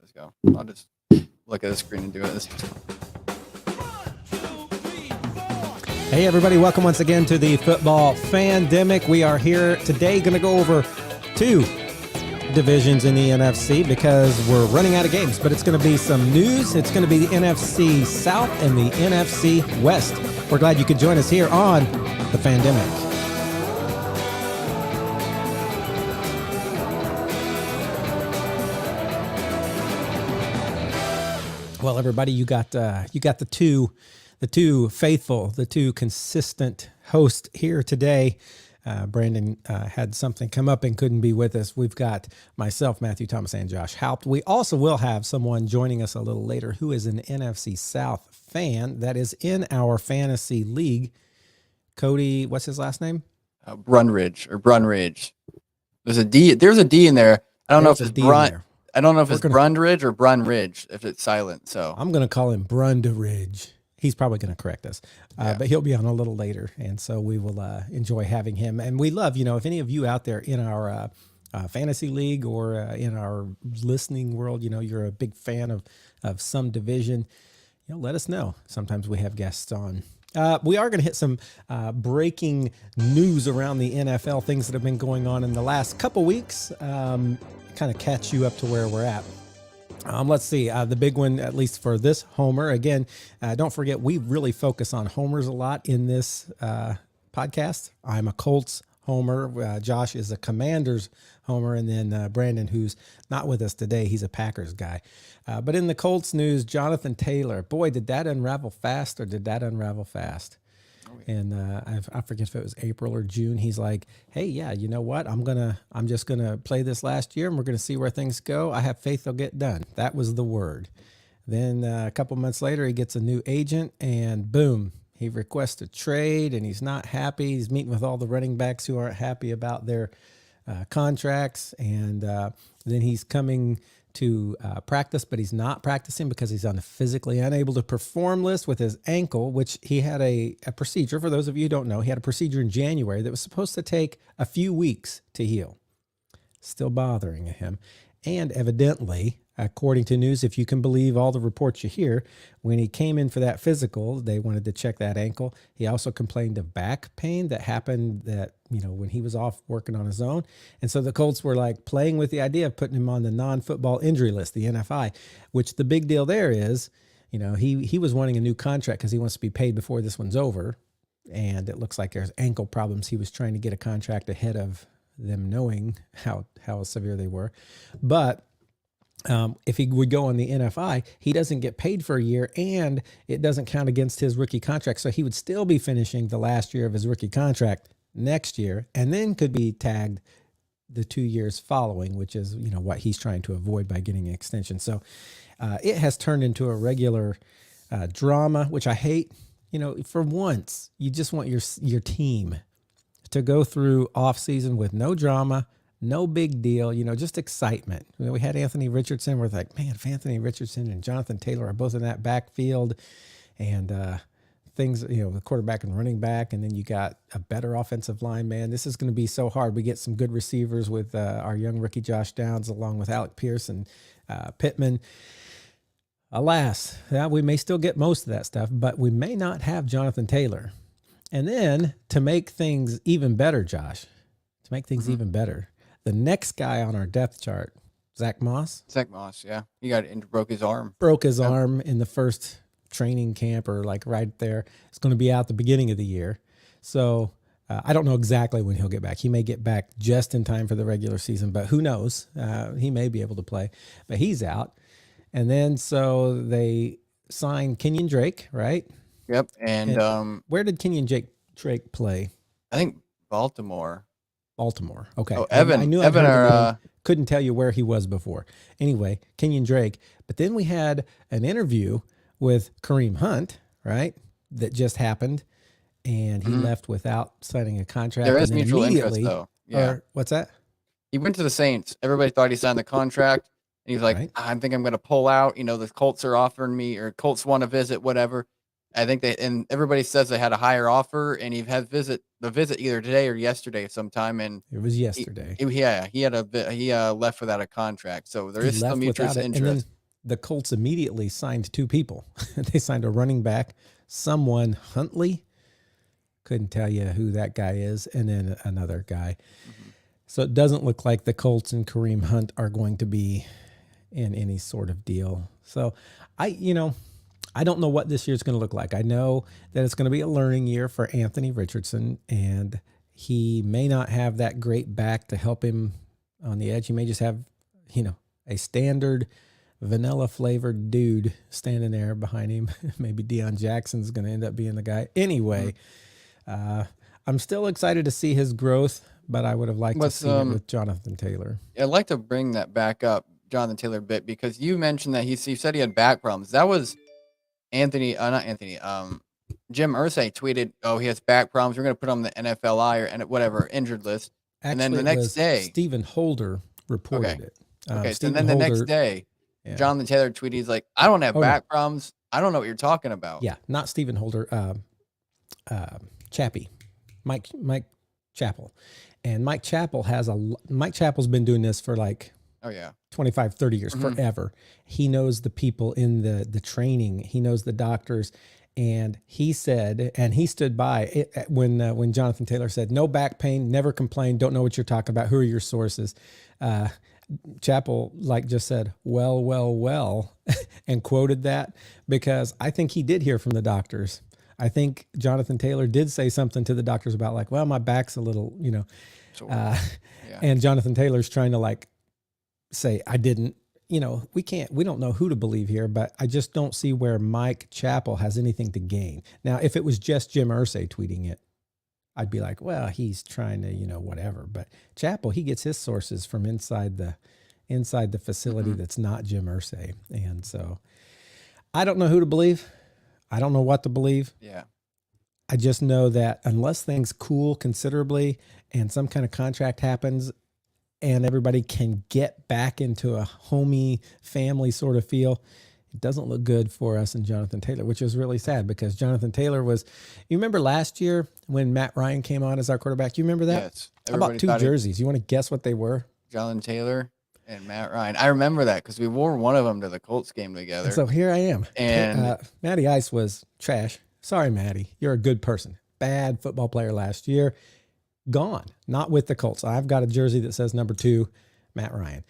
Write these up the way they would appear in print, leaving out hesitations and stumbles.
Let's go. I'll just look at the screen and do it. Hey everybody, welcome once again to the Football Fandemic. We are here today going to go over two divisions in the NFC because we're running out of games, but it's going to be some news. It's going to be the NFC South and the NFC West. We're glad you could join us here on the Fandemic. Well, everybody, you got the two faithful, the two consistent hosts here today. Brandon had something come up and couldn't be with us. We've got myself, Matthew Thomas, and Josh Haupt. We also will have someone joining us a little later who is an NFC South fan that is in our fantasy league. Cody, what's his last name? Brunridge. There's a D. There's a D in there. I don't know if it's Brun. I don't know if it's Brundridge or Brunridge, if it's silent. So I'm going to call him Brundridge. He's probably going to correct us, but he'll be on a little later. And so we will enjoy having him. And we love, if any of you out there in our fantasy league or in our listening world, you're a big fan of some division, let us know. Sometimes we have guests on. We are going to hit some breaking news around the NFL, things that have been going on in the last couple weeks, kind of catch you up to where we're at. Let's see, the big one, at least for this homer. Again, don't forget, we really focus on homers a lot in this podcast. I'm a Colts homer. Josh is a Commanders homer. And then Brandon, who's not with us today, he's a Packers guy. But in the Colts news, Jonathan Taylor, boy, did that unravel fast. And I forget if it was April or June. He's like, hey, yeah, you know what? I'm just going to play this last year and we're going to see where things go. I have faith they'll get done. That was the word. Then a couple months later, he gets a new agent and boom, he requests a trade and he's not happy. He's meeting with all the running backs who aren't happy about their contracts. And then he's coming to practice, but he's not practicing because he's on a physically unable to perform list with his ankle, which he had a procedure. For those of you who don't know, he had a procedure in January that was supposed to take a few weeks to heal. Still bothering him. And evidently, according to news, if you can believe all the reports you hear, when he came in for that physical, they wanted to check that ankle. He also complained of back pain that happened when he was off working on his own. And so the Colts were like playing with the idea of putting him on the non-football injury list, the NFI, which the big deal there is, he was wanting a new contract because he wants to be paid before this one's over. And it looks like there's ankle problems. He was trying to get a contract ahead of them knowing how severe they were. But if he would go on the NFI, he doesn't get paid for a year and it doesn't count against his rookie contract. So he would still be finishing the last year of his rookie contract next year and then could be tagged the 2 years following, which is, what he's trying to avoid by getting an extension. So it has turned into a regular drama, which I hate. For once, you just want your team to go through off season with no drama, no big deal, just excitement. We had Anthony Richardson. We're like, man, if Anthony Richardson and Jonathan Taylor are both in that backfield and things, the quarterback and running back, and then you got a better offensive line, man, this is going to be so hard. We get some good receivers with our young rookie Josh Downs along with Alec Pierce and Pittman. Alas, we may still get most of that stuff, but we may not have Jonathan Taylor. And then to make things even better, Josh, even better, the next guy on our depth chart, Zach Moss. Yeah. He broke his arm. Arm in the first training camp or like right there. It's going to be out the beginning of the year. So I don't know exactly when he'll get back. He may get back just in time for the regular season, but who knows? He may be able to play, but he's out. And then so they signed Kenyon Drake, right? Yep. And where did Kenyon Drake play? I think Baltimore. Okay. Oh, Evan. I knew Evan couldn't tell you where he was before. Anyway, Kenyon Drake. But then we had an interview with Kareem Hunt, right? That just happened. And he left without signing a contract. There is mutual interest, though. Yeah. Or, what's that? He went to the Saints. Everybody thought he signed the contract. And he's like, right. I think I'm going to pull out. The Colts are offering me, or Colts want to visit, whatever. I think and everybody says they had a higher offer, and he had the visit either today or yesterday sometime. And it was yesterday. He left without a contract. So there is some mutual interest. the Colts immediately signed 2 people. They signed a running back, someone Huntley, couldn't tell you who that guy is, and then another guy. Mm-hmm. So it doesn't look like the Colts and Kareem Hunt are going to be in any sort of deal. So I don't know what this year's going to look like. I know that it's going to be a learning year for Anthony Richardson, and he may not have that great back to help him on the edge. He may just have, a standard vanilla flavored dude standing there behind him. Maybe Deion Jackson's going to end up being the guy. Anyway, I'm still excited to see his growth, but I would have liked to see it with Jonathan Taylor. I'd like to bring that back up, Jonathan Taylor, a bit, because you mentioned that he said he had back problems. That was Jim Irsay tweeted, "Oh, he has back problems. We're going to put him on the NFLI or whatever injured list." Actually, and then the next day, Stephen Holder reported it. Okay, so then the next day, Jonathan Taylor tweeted, he's like, "I don't have back problems. I don't know what you're talking about." Yeah, not Stephen Holder, Chappie, Mike Chappell. And Mike Chappell's been doing this for like 25, 30 years, forever. He knows the people in the training. He knows the doctors. And he said, and he stood by it when Jonathan Taylor said, "No back pain, never complained, don't know what you're talking about. Who are your sources?" Chappell just said, well, and quoted that, because I think he did hear from the doctors. I think Jonathan Taylor did say something to the doctors about like, well, my back's a little, and Jonathan Taylor's trying to say, I didn't, we don't know who to believe here, but I just don't see where Mike Chappell has anything to gain. Now, if it was just Jim Irsay tweeting it, I'd be like, well, he's trying to, whatever. But Chappell, he gets his sources from inside the facility that's not Jim Irsay. And so I don't know who to believe. I don't know what to believe. Yeah. I just know that unless things cool considerably and some kind of contract happens and everybody can get back into a homey family sort of feel, it doesn't look good for us and Jonathan Taylor, which is really sad, because Jonathan Taylor you remember last year when Matt Ryan came on as our quarterback? You remember that? Yes. How about 2 jerseys? You want to guess what they were? Jonathan Taylor and Matt Ryan. I remember that because we wore one of them to the Colts game together. And so here I am. And Matty Ice was trash. Sorry, Matty. You're a good person. Bad football player last year. Gone. Not with the Colts. I've got a jersey that says number 2, Matt Ryan.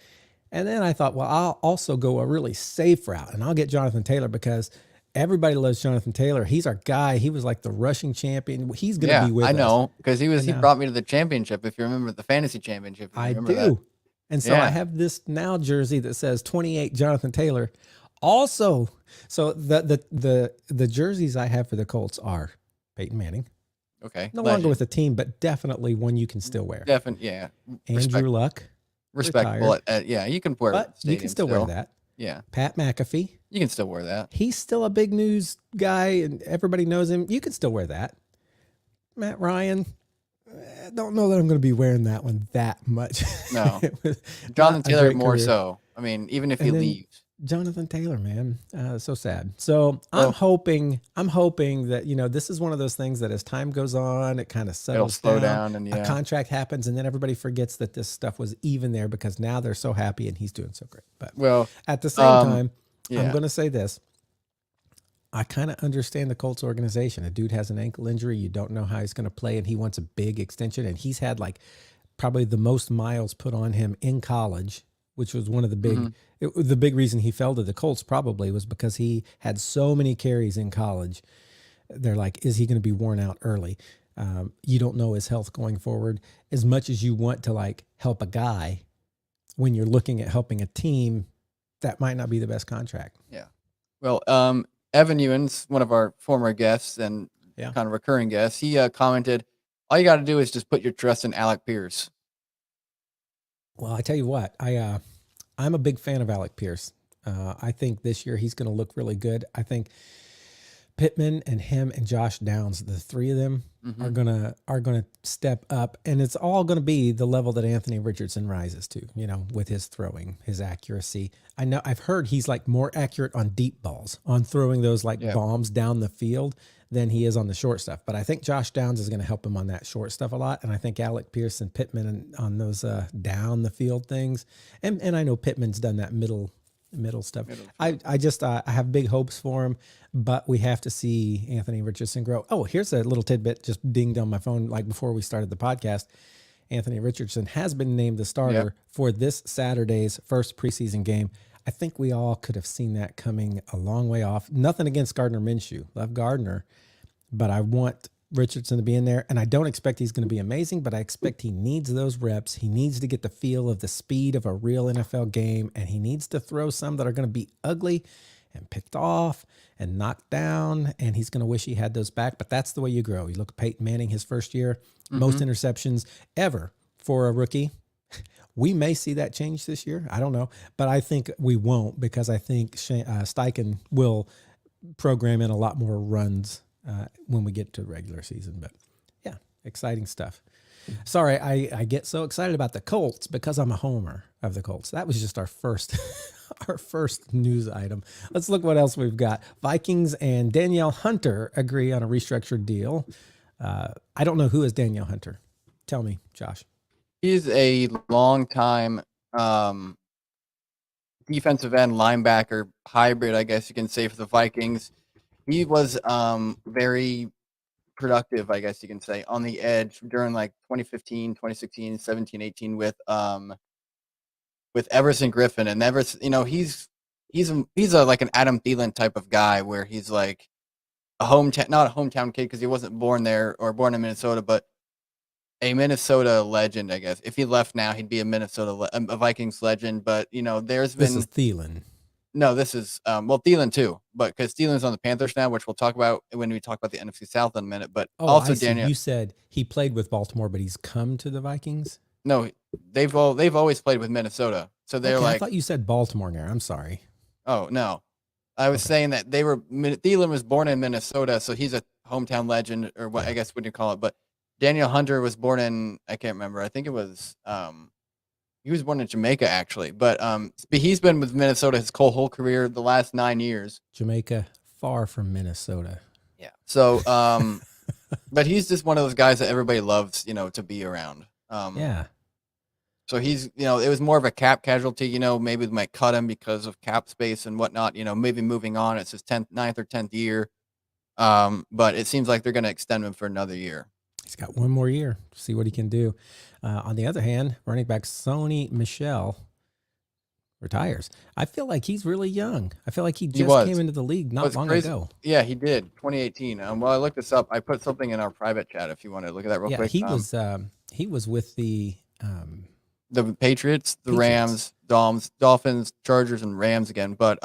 And then I thought, well, I'll also go a really safe route, and I'll get Jonathan Taylor because everybody loves Jonathan Taylor. He's our guy. He was like the rushing champion. He's going to be with us. I know, because he brought me to the championship, if you remember, the fantasy championship. I do. That. And so I have this now jersey that says 28 Jonathan Taylor. Also, so the jerseys I have for the Colts are Peyton Manning. Okay. No longer with the team, but definitely one you can still wear. Definitely, yeah. Andrew Luck. Respectable. You can wear it. You can still wear that. Yeah. Pat McAfee. You can still wear that. He's still a big news guy and everybody knows him. You can still wear that. Matt Ryan. I don't know that I'm going to be wearing that one that much. No. Jonathan Taylor more so. I mean, even if he leaves. Jonathan Taylor, man. So sad. So I'm hoping that, this is one of those things that as time goes on, it kind of settles down. It'll slow down and a contract happens, and then everybody forgets that this stuff was even there because now they're so happy and he's doing so great. But at the same time, I'm going to say this. I kind of understand the Colts organization. A dude has an ankle injury. You don't know how he's going to play, and he wants a big extension. And he's had probably the most miles put on him in college, which was one of the big, the big reason he fell to the Colts probably was because he had so many carries in college. They're like, is he going to be worn out early? You don't know his health going forward. As much as you want to help a guy, when you're looking at helping a team, that might not be the best contract. Yeah. Well, Evan Ewens, one of our former guests and kind of recurring guests, he commented, all you got to do is just put your trust in Alec Pierce. Well, I tell you what, I'm a big fan of Alec Pierce. I think this year he's going to look really good. I think Pittman and him and Josh Downs, the 3 of them are gonna step up, and it's all going to be the level that Anthony Richardson rises to. With his throwing, his accuracy. I've heard he's more accurate on deep balls, on throwing those bombs down the field than he is on the short stuff. But I think Josh Downs is going to help him on that short stuff a lot. And I think Alec Pierce and Pittman on those down the field things. And I know Pittman's done that middle middle stuff. Middle I just I have big hopes for him, but we have to see Anthony Richardson grow. Oh, here's a little tidbit just dinged on my phone like before we started the podcast. Anthony Richardson has been named the starter for this Saturday's first preseason game. I think we all could have seen that coming a long way off. Nothing against Gardner Minshew. Love Gardner, but I want Richardson to be in there. And I don't expect he's going to be amazing, but I expect he needs those reps. He needs to get the feel of the speed of a real NFL game, and he needs to throw some that are going to be ugly and picked off and knocked down, and he's going to wish he had those back. But that's the way you grow. You look at Peyton Manning, his first year, most interceptions ever for a rookie. We may see that change this year. I don't know, but I think we won't, because I think Steichen will program in a lot more runs when we get to the regular season. But yeah, exciting stuff. Sorry, I get so excited about the Colts because I'm a homer of the Colts. That was just our first our first news item. Let's look what else we've got. Vikings and Danielle Hunter agree on a restructured deal. I don't know who is Danielle Hunter. Tell me, Josh. He's a long time defensive end linebacker hybrid, I guess you can say, for the Vikings. He was very productive, I guess you can say, on the edge during like 2015, 2016, 17, 18 with Everson Griffin. And Everson, he's like an Adam Thielen type of guy, where he's like not a hometown kid because he wasn't born there or born in Minnesota, but a Minnesota legend, I guess. If he left now, he'd be a Vikings legend. But this is Thielen. No, this is Thielen too, but because Thielen's on the Panthers now, which we'll talk about when we talk about the NFC South in a minute. But also, Daniel, you said he played with Baltimore, but he's come to the Vikings. No, they've always played with Minnesota, so they're I thought you said Baltimore there. I'm sorry. Oh no, I was saying that Thielen was born in Minnesota, so he's a hometown legend, or what I guess what you call it. But Daniel Hunter was born in, I can't remember. I think it was he was born in Jamaica, actually. But he's been with Minnesota his whole career, the last 9 years. Jamaica, far from Minnesota. Yeah. So, but he's just one of those guys that everybody loves, to be around. Yeah. So he's, it was more of a cap casualty, maybe they might cut him because of cap space and whatnot, maybe moving on. It's his 9th or 10th year. But it seems like they're going to extend him for another year. He's got one more year. See what he can do. On the other hand, running back Sony Michel retires. I feel like he's really young. I feel like he just came into the league not long ago. Yeah, he did. 2018. Well, I looked this up. I put something in our private chat if you want to look at that real quick. He was with the Patriots, the Rams, Dolphins, Chargers, and Rams again. But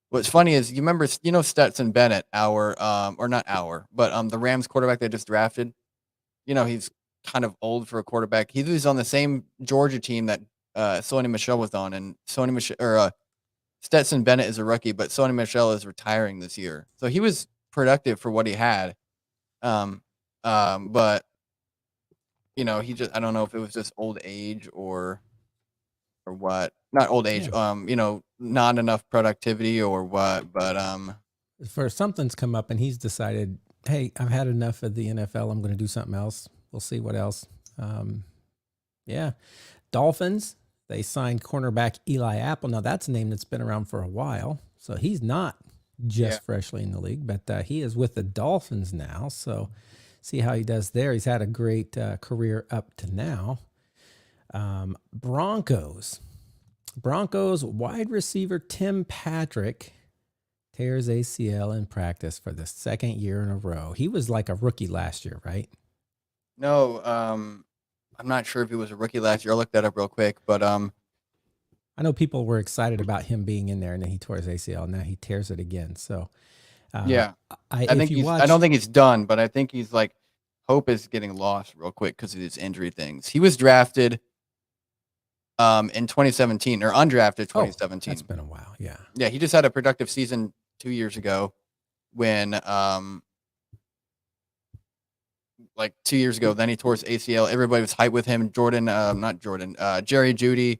what's funny is you remember, Stetson Bennett, the Rams quarterback they just drafted. He's kind of old for a quarterback. He was on the same Georgia team that Sony Michel was on, and Stetson Bennett is a rookie, but Sony Michel is retiring this year. So he was productive for what he had. But he just, I don't know if it was just old age or what. Not old age, not enough productivity or what, but for something's come up and he's decided, hey, I've had enough of the NFL. I'm going to do something else. We'll see what else. Dolphins, they signed cornerback Eli Apple. Now that's a name that's been around for a while. So he's not just freshly in the league, but he is with the Dolphins now. So see how he does there. He's had a great career up to now. Broncos wide receiver Tim Patrick tears ACL in practice for the second year in a row. He was like a rookie last year, right? No, I'm not sure if he was a rookie last year. I'll look that up real quick, but I know people were excited about him being in there, and then he tore his ACL. And now he tears it again. So I don't think he's done, but I think he's like, hope is getting lost real quick because of these injury things. He was drafted in 2017 or undrafted 2017. That's been a while. Yeah. Yeah. He just had a productive season 2 years ago when, like 2 years ago, then he tore his ACL. Everybody was hyped with him. Jerry Jeudy,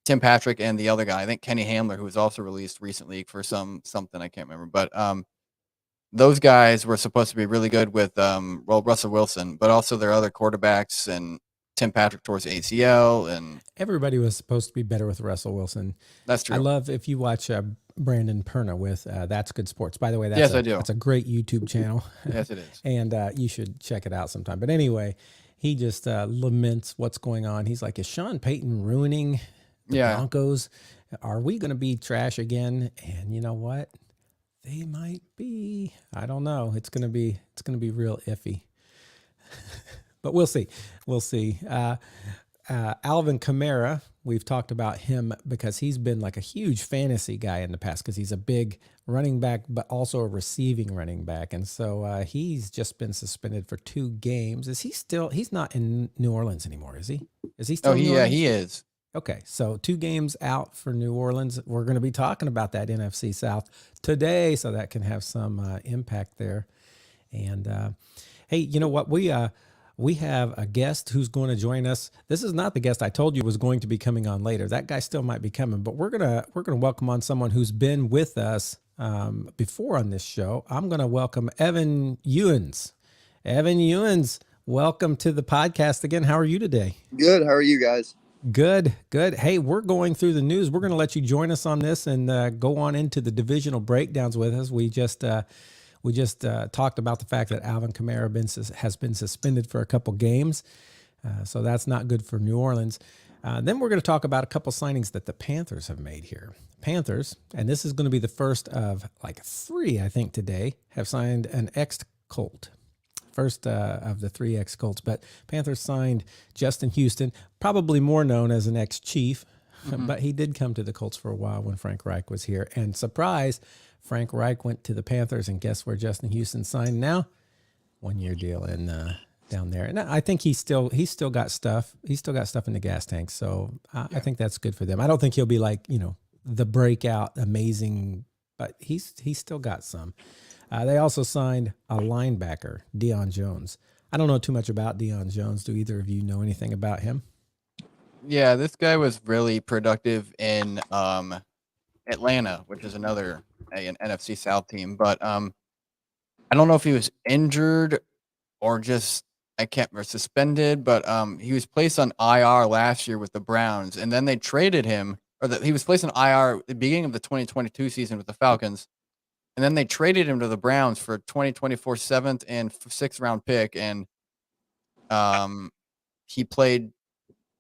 Tim Patrick, and the other guy, I think Kenny Hamler, who was also released recently for something I can't remember. But those guys were supposed to be really good with Russell Wilson, but also their other quarterbacks and Tim Patrick towards ACL, and everybody was supposed to be better with Russell Wilson. that's true. I love if you watch Brandon Perna with That's Good Sports. By the way, Yes, I do. That's a great YouTube channel. Yes, it is. And you should check it out sometime. But anyway, he just laments what's going on. He's like, is Sean Payton ruining the Broncos? Are we going to be trash again? And you know what? They might be. I don't know. It's going to be real iffy. But we'll see. We'll see. Alvin Kamara, we've talked about him because he's been like a huge fantasy guy in the past because he's a big running back, but also a receiving running back. And so he's just been suspended for 2 games. Is he still, he's not in New Orleans anymore, is he? Is he still in New Orleans? He is. Okay, so 2 games out for New Orleans. We're going to be talking about that NFC South today, so that can have some impact there. And hey, you know what? We have a guest who's going to join us. This is not the guest I told you was going to be coming on later. That guy still might be coming, but we're gonna welcome on someone who's been with us before on this show. I'm gonna welcome Evan Ewens. Evan Ewens, welcome to the podcast again. How are you today? Good. How are you guys? Good. Hey, we're going through the news. We're going to let you join us on this and go on into the divisional breakdowns with us. We just talked about the fact that Alvin Kamara has been suspended for a couple games, so that's not good for New Orleans. Then we're going to talk about a couple signings that the Panthers have made here. Panthers, and this is going to be the first of like 3, I think, today, have signed an ex-Colt. First of the 3 ex-Colts, but Panthers signed Justin Houston, probably more known as an ex-Chief, but he did come to the Colts for a while when Frank Reich was here. And surprise, Frank Reich went to the Panthers, and guess where Justin Houston signed now? 1-year deal in down there. And I think he's still got stuff. He's still got stuff in the gas tank. So I think that's good for them. I don't think he'll be like, the breakout amazing, but he's still got some. They also signed a linebacker, Deion Jones. I don't know too much about Deion Jones. Do either of you know anything about him? Yeah, this guy was really productive in Atlanta, which is another an NFC South team. But I don't know if he was injured or just or suspended. But he was placed on IR last year with the Browns, and then they traded him, he was placed on IR at the beginning of the 2022 season with the Falcons. And then they traded him to the Browns for 2024 7th and 6th round pick. And he played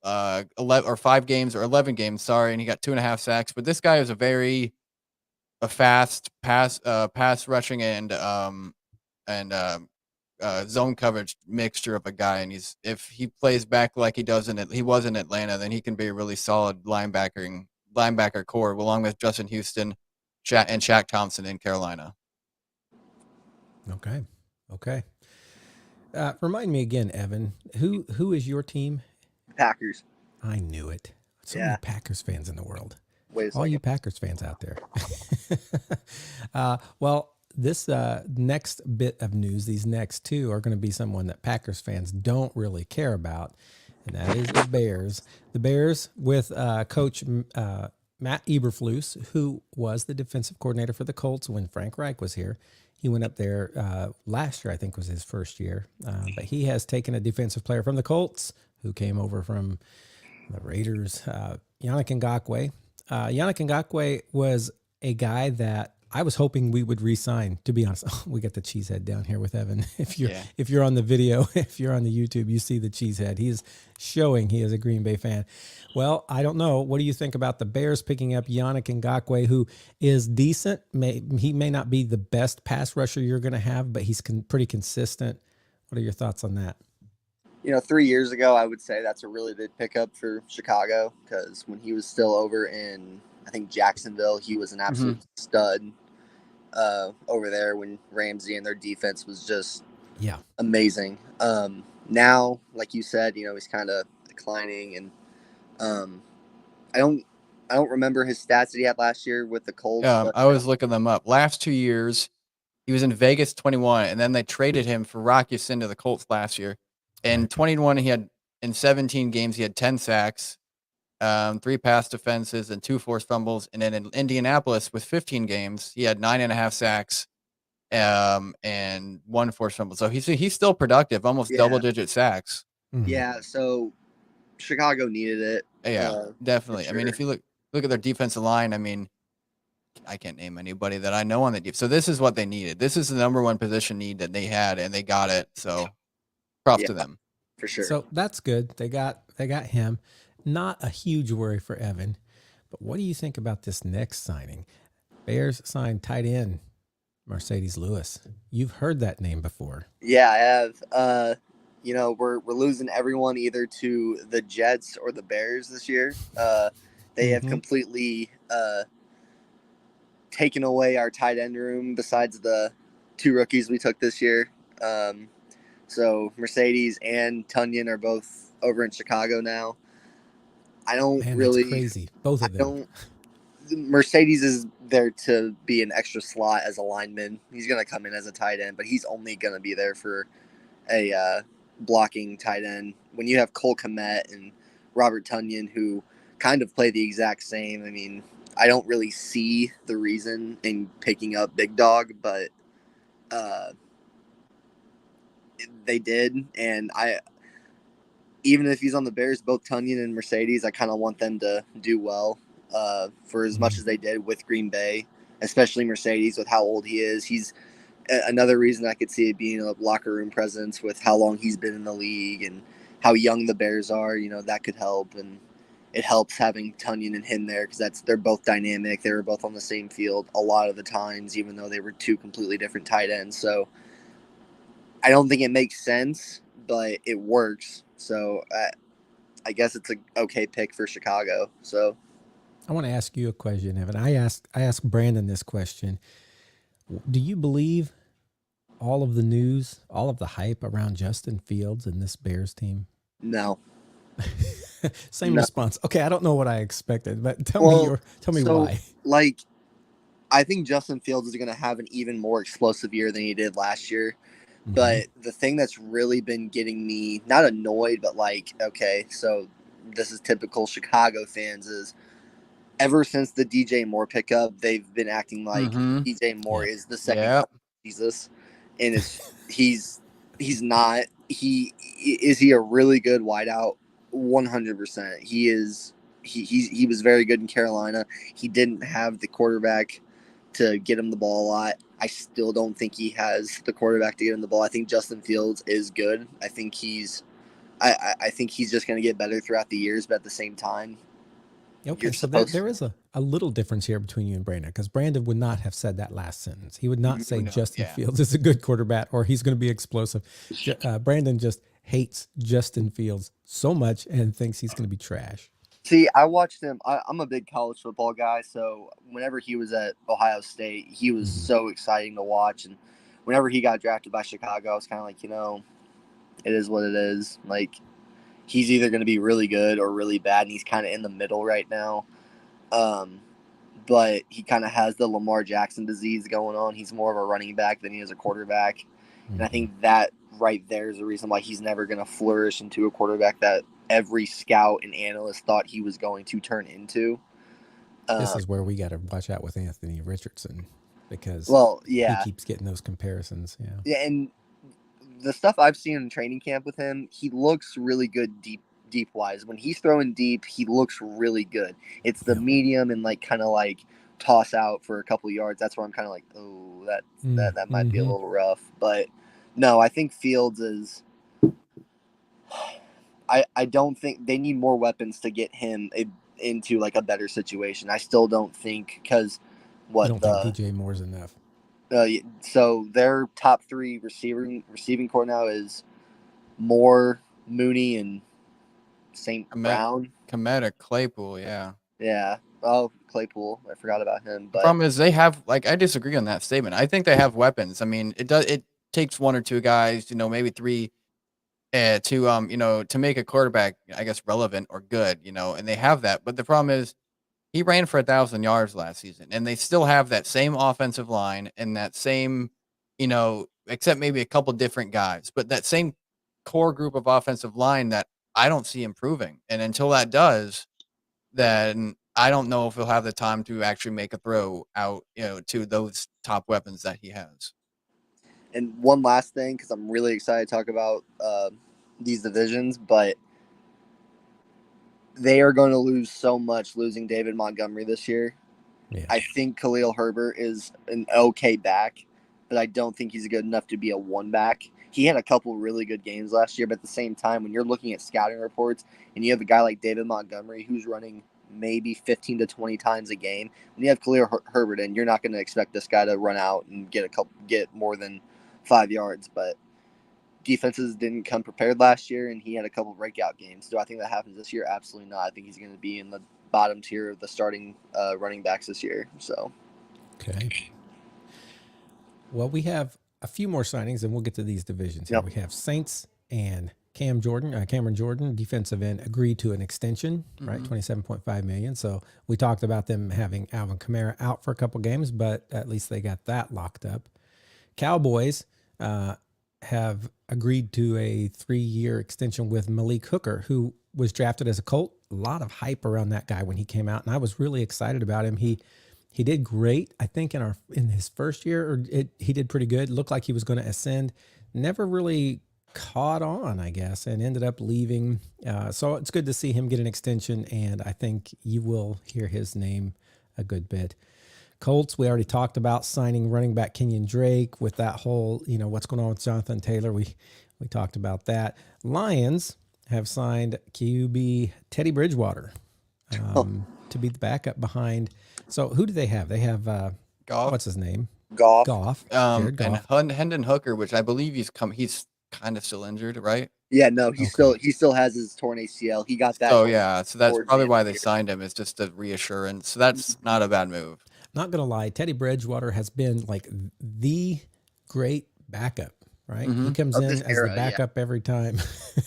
5 games or 11 games, and he got 2.5 sacks. But this guy is a fast pass rushing and zone coverage mixture of a guy. And if he plays back like he was in Atlanta, then he can be a really solid linebacker core along with Justin Houston and Shaq Thompson in Carolina. Okay. Remind me again, Evan, who is your team? Packers. I knew it. So many Packers fans in the world. All you Packers fans out there. Well, this next bit of news, these next 2 are going to be someone that Packers fans don't really care about, and that is the Bears. The Bears with Coach Matt Eberflus, who was the defensive coordinator for the Colts when Frank Reich was here. He went up there last year, I think was his first year. But he has taken a defensive player from the Colts who came over from the Raiders, Yannick Ngakoue. Yannick Ngakoue was a guy that I was hoping we would re-sign, to be honest. Oh, we got the cheesehead down here with Evan. If you're on the video, if you're on the YouTube, you see the cheesehead. He is showing he is a Green Bay fan. Well, I don't know. What do you think about the Bears picking up Yannick Ngakoue, who is decent? He may not be the best pass rusher you're going to have, but he's pretty consistent. What are your thoughts on that? 3 years ago, I would say that's a really big pickup for Chicago, because when he was still over in, I think, Jacksonville, he was an absolute stud over there when Ramsey and their defense was just amazing. Now, like you said, he's kind of declining, and I don't remember his stats that he had last year with the Colts. I was looking them up. Last 2 years, he was in Vegas 21, and then they traded him for Rock Ya-Sin to the Colts last year. In 21, in 17 games, he had 10 sacks, 3 pass defenses, and 2 forced fumbles. And then in Indianapolis, with 15 games, he had 9.5 sacks, and 1 forced fumble. So he's still productive, almost double-digit sacks. Yeah. So Chicago needed it. Yeah, definitely. For I mean, sure. if you look at their defensive line, I mean, I can't name anybody that I know on the deep. So this is what they needed. This is the number one position need that they had, and they got it. So props Yeah, to them. for sure. So that's good. They got him. Not a huge worry for Evan. But what do you think about this next signing? Bears signed tight end Mercedes Lewis. You've heard that name before. Yeah, I have. You know, we're losing everyone either to the Jets or the Bears this year. They have completely taken away our tight end room besides the 2 rookies we took this year. So Mercedes and Tunyon are both over in Chicago now. I don't Man, really. that's crazy. Both of them. Mercedes is there to be an extra slot as a lineman. He's going to come in as a tight end, but he's only going to be there for a blocking tight end. When you have Cole Kmet and Robert Tunyon, who kind of play the exact same, I mean, I don't really see the reason in picking up Big Dog, but they did. And even if he's on the Bears, both Tunyon and Mercedes, I kind of want them to do well for as much as they did with Green Bay, especially Mercedes with how old he is. He's another reason I could see it being a locker room presence with how long he's been in the league and how young the Bears are. You know, that could help. And it helps having Tunyon and him there because they're both dynamic. They were both on the same field a lot of the times, even though they were 2 completely different tight ends. So I don't think it makes sense, but it works. So I guess it's a okay pick for Chicago. So I want to ask you a question, Evan. I asked Brandon this question. Do you believe all of the news, all of the hype around Justin Fields and this Bears team? no. Same response. Okay, I don't know what I expected, but tell me why. Like, I think Justin Fields is going to have an even more explosive year than he did last year. But the thing that's really been getting me not annoyed, but like, okay, so this is typical Chicago fans is ever since the DJ Moore pickup, they've been acting like DJ Moore is the second Jesus, and he's not. Is he a really good wideout? 100%. He is. He was very good in Carolina. He didn't have the quarterback to get him the ball a lot. I still don't think he has the quarterback to get him the ball. I think Justin Fields is good. I think he's just going to get better throughout the years, but at the same time, okay, so there is a little difference here between you and Brandon, because Brandon would not have said that last sentence. He would not say Justin Fields is a good quarterback or he's going to be explosive. Brandon just hates Justin Fields so much and thinks he's going to be trash. See, I watched him. I'm a big college football guy, so whenever he was at Ohio State, he was so exciting to watch. And whenever he got drafted by Chicago, I was kind of like, it is what it is. Like, he's either going to be really good or really bad, and he's kind of in the middle right now. But he kind of has the Lamar Jackson disease going on. He's more of a running back than he is a quarterback. And I think that right there is the reason why he's never going to flourish into a quarterback that every scout and analyst thought he was going to turn into. This is where we got to watch out with Anthony Richardson because he keeps getting those comparisons. Yeah, and the stuff I've seen in training camp with him, he looks really good deep wise. When he's throwing deep, he looks really good. It's the medium and like kind of like toss out for a couple of yards. That's where I'm kind of like, oh, that might be a little rough. But no, I think Fields is. I don't think they need more weapons to get him into like a better situation. I still don't think because I don't think DJ Moore's enough. So their top 3 receiving core now is Moore, Mooney, and St. Brown. Kmet or Claypool, Yeah. Oh, Claypool. I forgot about him. But the problem is they have I disagree on that statement. I think they have weapons. I mean, it takes 1 or 2 guys, maybe 3 to make a quarterback, I guess, relevant or good, and they have that. But the problem is he ran for 1,000 yards last season, and they still have that same offensive line and that same, except maybe a couple different guys, but that same core group of offensive line that I don't see improving. And until that does, then I don't know if he'll have the time to actually make a throw out, to those top weapons that he has. And one last thing, because I'm really excited to talk about these divisions, but they are going to lose so much losing David Montgomery this year. Yeah. I think Khalil Herbert is an okay back, but I don't think he's good enough to be a one back. He had a couple really good games last year, but at the same time, when you're looking at scouting reports and you have a guy like David Montgomery who's running maybe 15 to 20 times a game, when you have Khalil Herbert in, you're not going to expect this guy to run out and get more than 5 yards. But defenses didn't come prepared last year, and he had a couple breakout games. Do I think that happens this year? Absolutely not. I think he's going to be in the bottom tier of the starting running backs this year. So, okay. Well, we have a few more signings, and we'll get to these divisions here. Yep. We have Saints and Cameron Jordan, defensive end, agreed to an extension, right? $27.5 million. So we talked about them having Alvin Kamara out for a couple games, but at least they got that locked up. Cowboys have agreed to a 3-year extension with Malik Hooker, who was drafted as a Colt. A lot of hype around that guy when he came out, and I was really excited about him. He did great, I think, in his first year. He did pretty good. Looked like he was going to ascend. Never really caught on, I guess, and ended up leaving. So it's good to see him get an extension, and I think you will hear his name a good bit. Colts, we already talked about signing running back Kenyon Drake with that whole, what's going on with Jonathan Taylor. We talked about that. Lions have signed QB Teddy Bridgewater to be the backup behind. So who do they have? They have Goff. What's his name? Goff. Jared Goff. And Hendon Hooker, which I believe he's kind of still injured, right? Yeah, no, he still has his torn ACL. He got that. Oh yeah, so that's probably why they signed him. Is just a reassurance. So that's not a bad move. Not gonna lie, Teddy Bridgewater has been like the great backup, right? He comes in as the backup every time.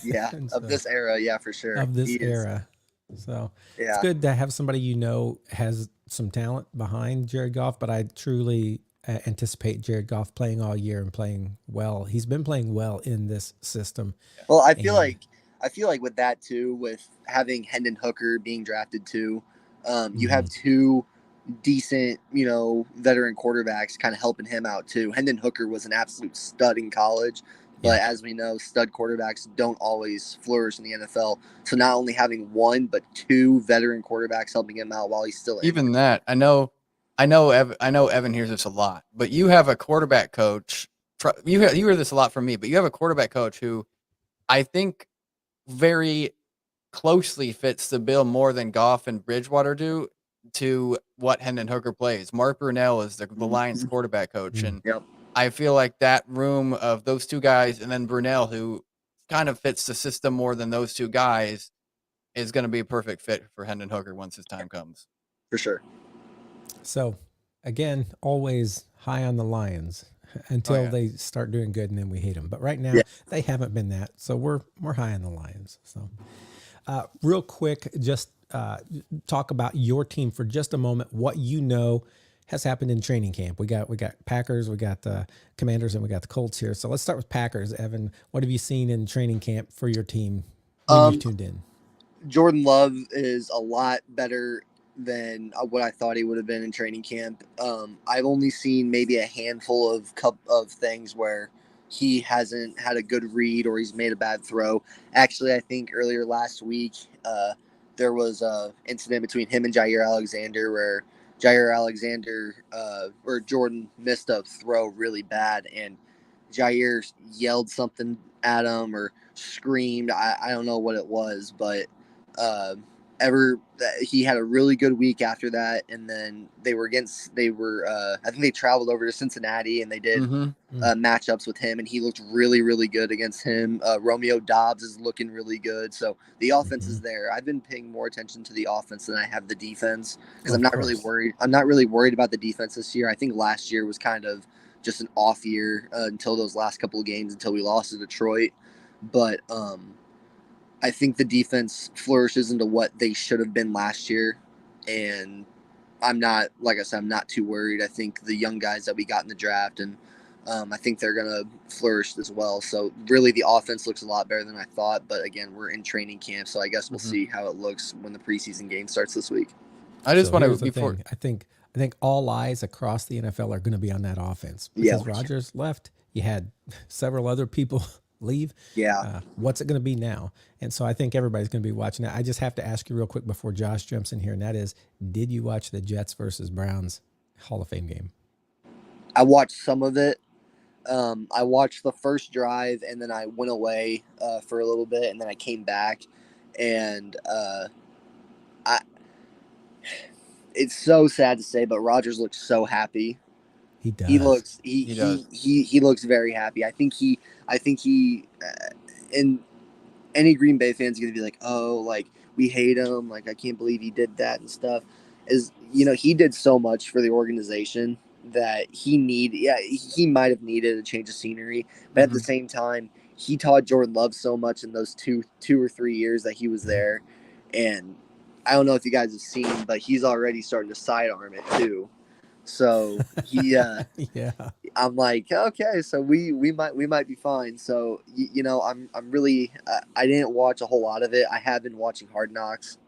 Yeah, of this era, yeah, for sure. Of this era. So it's good to have somebody has some talent behind Jared Goff, but I truly anticipate Jared Goff playing all year and playing well. He's been playing well in this system. Well, I feel like with that too, with having Hendon Hooker being drafted too, you have two decent, veteran quarterbacks kind of helping him out too. Hendon Hooker was an absolute stud in college, but as we know, stud quarterbacks don't always flourish in the NFL. So not only having one, but two veteran quarterbacks helping him out while he's still even that. I know Evan hears this a lot, but you have a quarterback coach. You hear this a lot from me, but you have a quarterback coach who I think very closely fits the bill more than Goff and Bridgewater do to what Hendon Hooker plays. Mark Brunell is the Lions quarterback coach, and I feel like that room of those two guys and then Brunell, who kind of fits the system more than those two guys, is going to be a perfect fit for Hendon Hooker once his time comes. For sure. So, again, always high on the Lions until they start doing good, and then we hate them. But right now, they haven't been that, so we're high on the Lions. So, real quick, just talk about your team for just a moment. What has happened in training camp. We got Packers, we got the Commanders, and we got the Colts here. So let's start with Packers. Evan, what have you seen in training camp for your team when you tuned in? Jordan Love is a lot better than what I thought he would have been in training camp. I've only seen maybe a handful of things where he hasn't had a good read or he's made a bad throw. Actually, I think earlier last week there was an incident between him and Jair Alexander where or Jordan missed a throw really bad, and Jair yelled something at him or screamed. I don't know what it was, but he had a really good week after that, and then I think they traveled over to Cincinnati and they did matchups with him, and he looked really, really good against him. Romeo Dobbs is looking really good, so the offense is there. I've been paying more attention to the offense than I have the defense because I'm not really worried. I'm not really worried about the defense this year. I think last year was kind of just an off year until those last couple of games until we lost to Detroit, but I think the defense flourishes into what they should have been last year, and I'm not too worried. I think the young guys that we got in the draft, and I think they're going to flourish as well. So really the offense looks a lot better than I thought, but again, we're in training camp, so I guess we'll see how it looks when the preseason game starts this week. I just want to I think all eyes across the NFL are going to be on that offense because Rodgers left. You had several other people leave. Yeah. What's it going to be now? And so I think everybody's going to be watching that. I just have to ask you real quick before Josh jumps in here, and that is, did you watch the Jets versus Browns Hall of Fame game? I watched some of it. I watched the first drive, and then I went away for a little bit, and then I came back, and it's so sad to say, but Rodgers looks so happy. He does. He looks very happy. I think he and any Green Bay fans are gonna be like, oh, like we hate him, like I can't believe he did that and stuff. Is he did so much for the organization that he might have needed a change of scenery, but at the same time, he taught Jordan Love so much in those two or 3 years that he was there, and I don't know if you guys have seen, but he's already starting to sidearm it too. So he, yeah, I'm like, okay, so we might be fine. So I'm really, I didn't watch a whole lot of it. I have been watching Hard Knocks.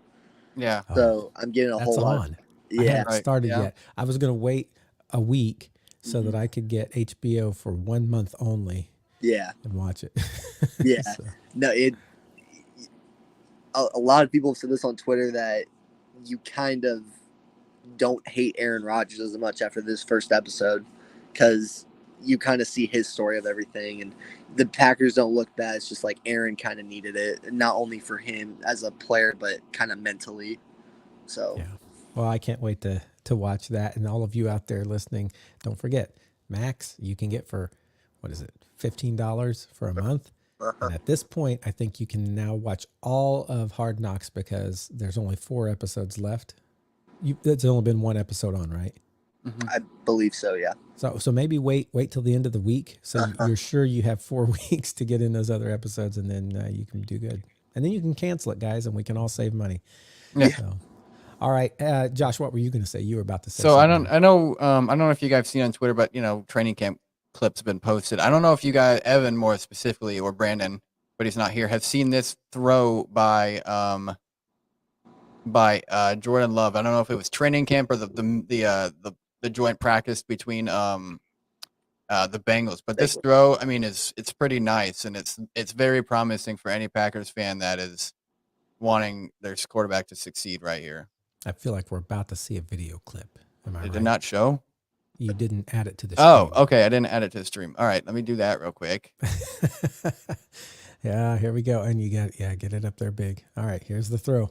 Yeah. So I'm getting a whole lot. I haven't started yet. I was going to wait a week so that I could get HBO for 1 month only. Yeah. And watch it. Yeah. So. No, a lot of people have said this on Twitter that you kind of don't hate Aaron Rodgers as much after this first episode because you kind of see his story of everything, and the Packers don't look bad. It's just like Aaron kind of needed it, not only for him as a player, but kind of mentally. So, yeah. Well, I can't wait to watch that. And all of you out there listening, don't forget, Max, you can get for, what is it, $15 for a month. And at this point, I think you can now watch all of Hard Knocks because there's only 4 episodes left. It's only been 1 episode on, right? I believe so, yeah. So maybe wait till the end of the week, so you're sure you have 4 weeks to get in those other episodes, and then you can do good. And then you can cancel it, guys, and we can all save money. Yeah. So, all right, Josh, what were you going to say? You were about to say. So something. I know if you guys have seen on Twitter, but training camp clips have been posted. I don't know if you guys, Evan more specifically, or Brandon, but he's not here, have seen this throw by Jordan Love. I don't know if it was training camp or the joint practice between the Bengals, but this throw, I mean, it's pretty nice, and it's very promising for any Packers fan that is wanting their quarterback to succeed right here. I feel like we're about to see a video clip. Am I right? It did not show? You didn't add it to the stream. Oh, okay. I didn't add it to the stream. All right, let me do that real quick. Yeah, here we go. And you get it up there big. All right, here's the throw.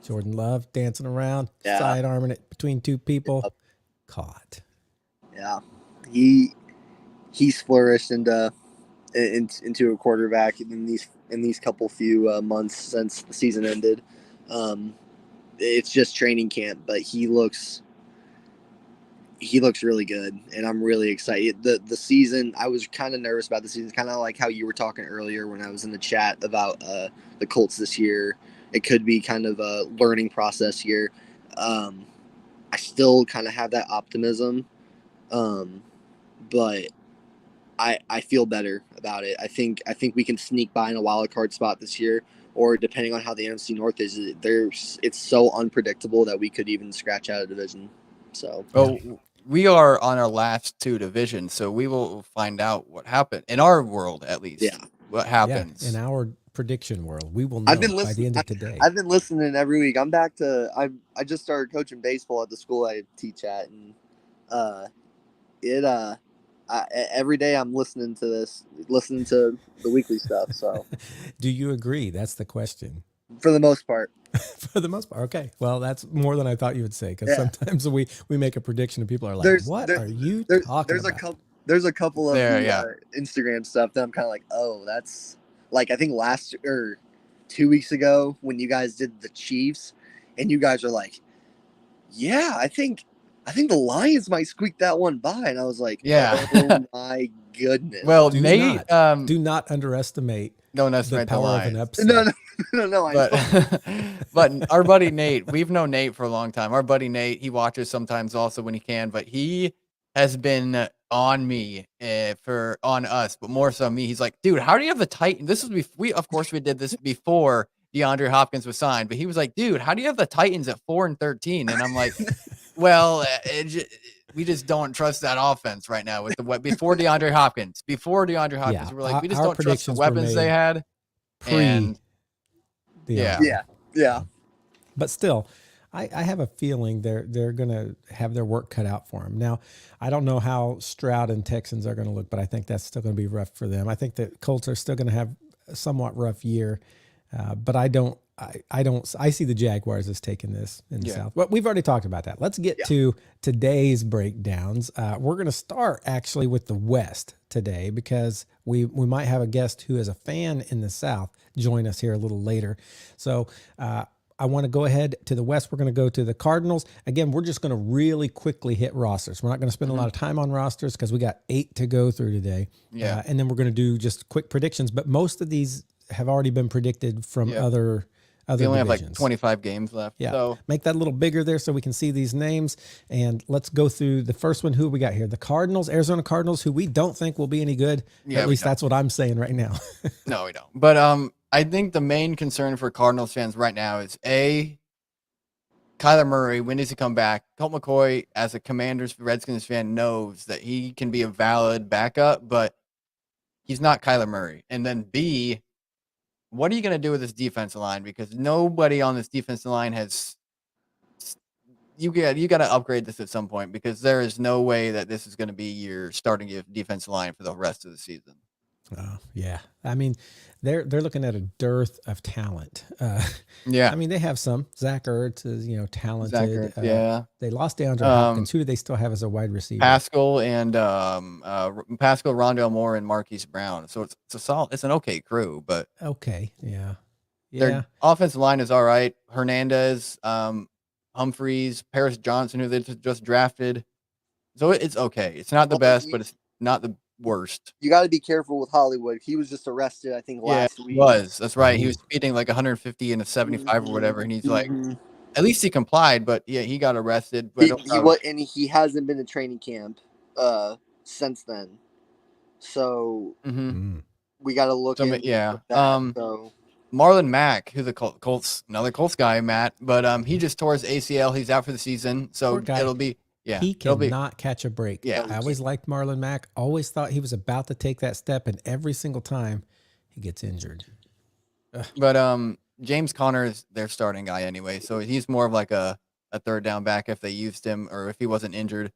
Jordan Love dancing around, sidearming it between 2 people. Caught. Yeah. He's flourished into a quarterback in these couple few months since the season ended. It's just training camp, but he looks really good, and I'm really excited. The season, I was kind of nervous about the season, kind of like how you were talking earlier when I was in the chat about the Colts this year. It could be kind of a learning process here. I still kind of have that optimism, but I feel better about it. I think we can sneak by in a wild card spot this year, or depending on how the NFC North is, it's so unpredictable that we could even scratch out a division. So, we are on our last 2 divisions, so we will find out what happened in our world, at least. Yeah, what happens in our prediction world. We will know by the end of today. I've been listening every week. I'm back to I just started coaching baseball at the school I teach at, and every day I'm listening to the weekly stuff. So, do you agree? That's the question. For the most part. For the most part, okay. Well, that's more than I thought you would say, because sometimes we make a prediction and people are like, "What are you talking about?" There's a couple of Instagram stuff that I'm kind of like, "Oh, that's." Like, I think 2 weeks ago when you guys did the Chiefs, and you guys are like, yeah, I think the Lions might squeak that one by. And I was like, oh my goodness. Well, Nate, do not underestimate the power of an upset. No. But our buddy Nate, we've known Nate for a long time. Our buddy Nate, he watches sometimes also when he can, but he has been on me on us, but more so me. He's like, dude, how do you have the Titans? This is we did this before DeAndre Hopkins was signed, but he was like, dude, how do you have the Titans at 4-13? And I'm like, well, we just don't trust that offense right now with the before DeAndre Hopkins. Before DeAndre Hopkins, we're like, we just our don't trust the predictions were weapons they made had. pre Yeah. Yeah. But still, I have a feeling they're going to have their work cut out for them. Now, I don't know how Stroud and Texans are going to look, but I think that's still going to be rough for them. I think that Colts are still going to have a somewhat rough year, but I see the Jaguars as taking this in the South. Well, we've already talked about that. Let's get to today's breakdowns. We're going to start actually with the West today because we might have a guest who is a fan in the South join us here a little later. So, I want to go ahead to the West. We're going to go to the Cardinals. Again, we're just going to really quickly hit rosters. We're not going to spend a lot of time on rosters because we got 8 to go through today. Yeah. And then we're going to do just quick predictions. But most of these have already been predicted from other we only divisions. have like 25 games left. Yeah. So make that a little bigger there so we can see these names. And let's go through the first one. Who we got here? The Cardinals, Arizona Cardinals, who we don't think will be any good. At least that's what I'm saying right now. No, we don't. But I think the main concern for Cardinals fans right now is Kyler Murray. When does he come back? Colt McCoy, as a Commanders Redskins fan, knows that he can be a valid backup, but he's not Kyler Murray. And then B, what are you going to do with this defensive line? Because nobody on this defensive line has. You got to upgrade this at some point because there is no way that this is going to be your starting defensive line for the rest of the season. Yeah. I mean, they're looking at a dearth of talent. Yeah. I mean, they have some. Zach Ertz is, talented. They lost DeAndre Hopkins. Who do they still have as a wide receiver? Pascal and Pascal, Rondale Moore, and Marquise Brown. So it's a solid. It's an okay crew, but okay. Yeah. Their offensive line is all right. Hernandez, Humphreys, Paris Johnson, who they just drafted. So it's okay. It's not the best, but it's not the worst. You got to be careful with Hollywood. He was just arrested, I think, last week. He was. That's right. He was speeding like 150 and a 75 or whatever, and he's like, at least he complied, but yeah, he got arrested. But he hasn't been to training camp since then. So we got to look into that. So Marlon Mack, who's a Colts, another Colts guy, Matt, but he just tore his ACL. He's out for the season, so it'll be. Yeah, he cannot catch a break. Yeah, I always liked Marlon Mack. Always thought he was about to take that step, and every single time he gets injured. But James Conner is their starting guy anyway, so he's more of like a third down back if they used him or if he wasn't injured.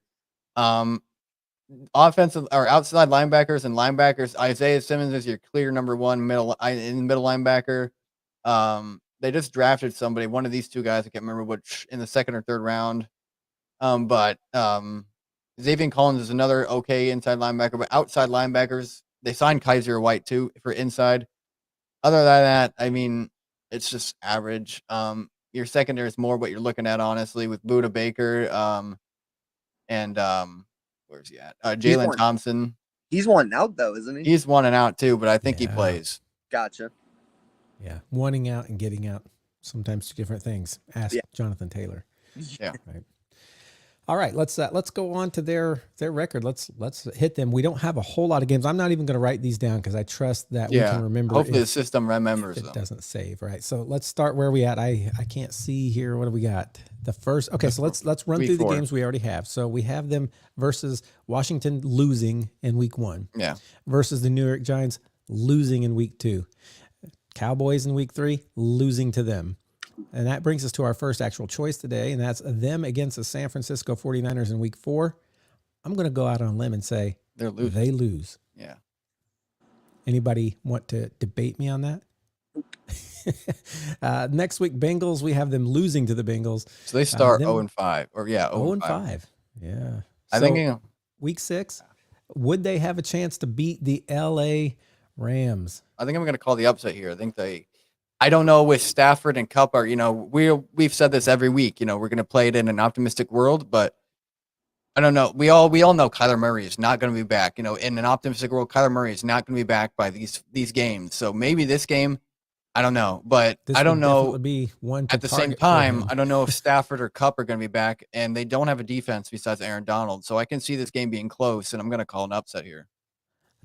Offensive or outside linebackers and linebackers, Isaiah Simmons is your clear number one middle linebacker. They just drafted somebody, one of these two guys, I can't remember which, in the second or third round. But Xavier Collins is another okay inside linebacker, but outside linebackers, they signed Kaiser White too for inside. Other than that, I mean, it's just average. Your secondary is more what you're looking at, honestly, with Budda Baker, and where's he at? Jalen Thompson. He's wanting out though, isn't he? He's wanting out too, but I think he plays. Gotcha. Yeah, wanting out and getting out, sometimes two different things. Ask Jonathan Taylor. Yeah. Right. All right, let's go on to their record. Let's hit them. We don't have a whole lot of games. I'm not even going to write these down because I trust that we can remember. Hopefully the system remembers it them. Doesn't save, right? So let's start where we at. I can't see here. What do we got? The first. Okay, so let's run through the games we already have. So we have them versus Washington losing in week 1. Yeah. Versus the New York Giants losing in week 2. Cowboys in week 3 losing to them. And that brings us to our first actual choice today, and that's them against the San Francisco 49ers in week 4. I'm going to go out on a limb and say they lose. Yeah. Anybody want to debate me on that? Next week, Bengals, we have them losing to the Bengals. So they start 0-5. Or 0-5. Yeah. I think week 6, would they have a chance to beat the LA Rams? I think I'm going to call the upset here. I don't know with Stafford and Kupp we've said this every week, we're going to play it in an optimistic world, but I don't know. We all know Kyler Murray is not going to be back, in an optimistic world. Kyler Murray is not going to be back by these games. So maybe this game, I don't know, but I don't know. Be one at the same time, I don't know if Stafford or Kupp are going to be back, and they don't have a defense besides Aaron Donald. So I can see this game being close, and I'm going to call an upset here.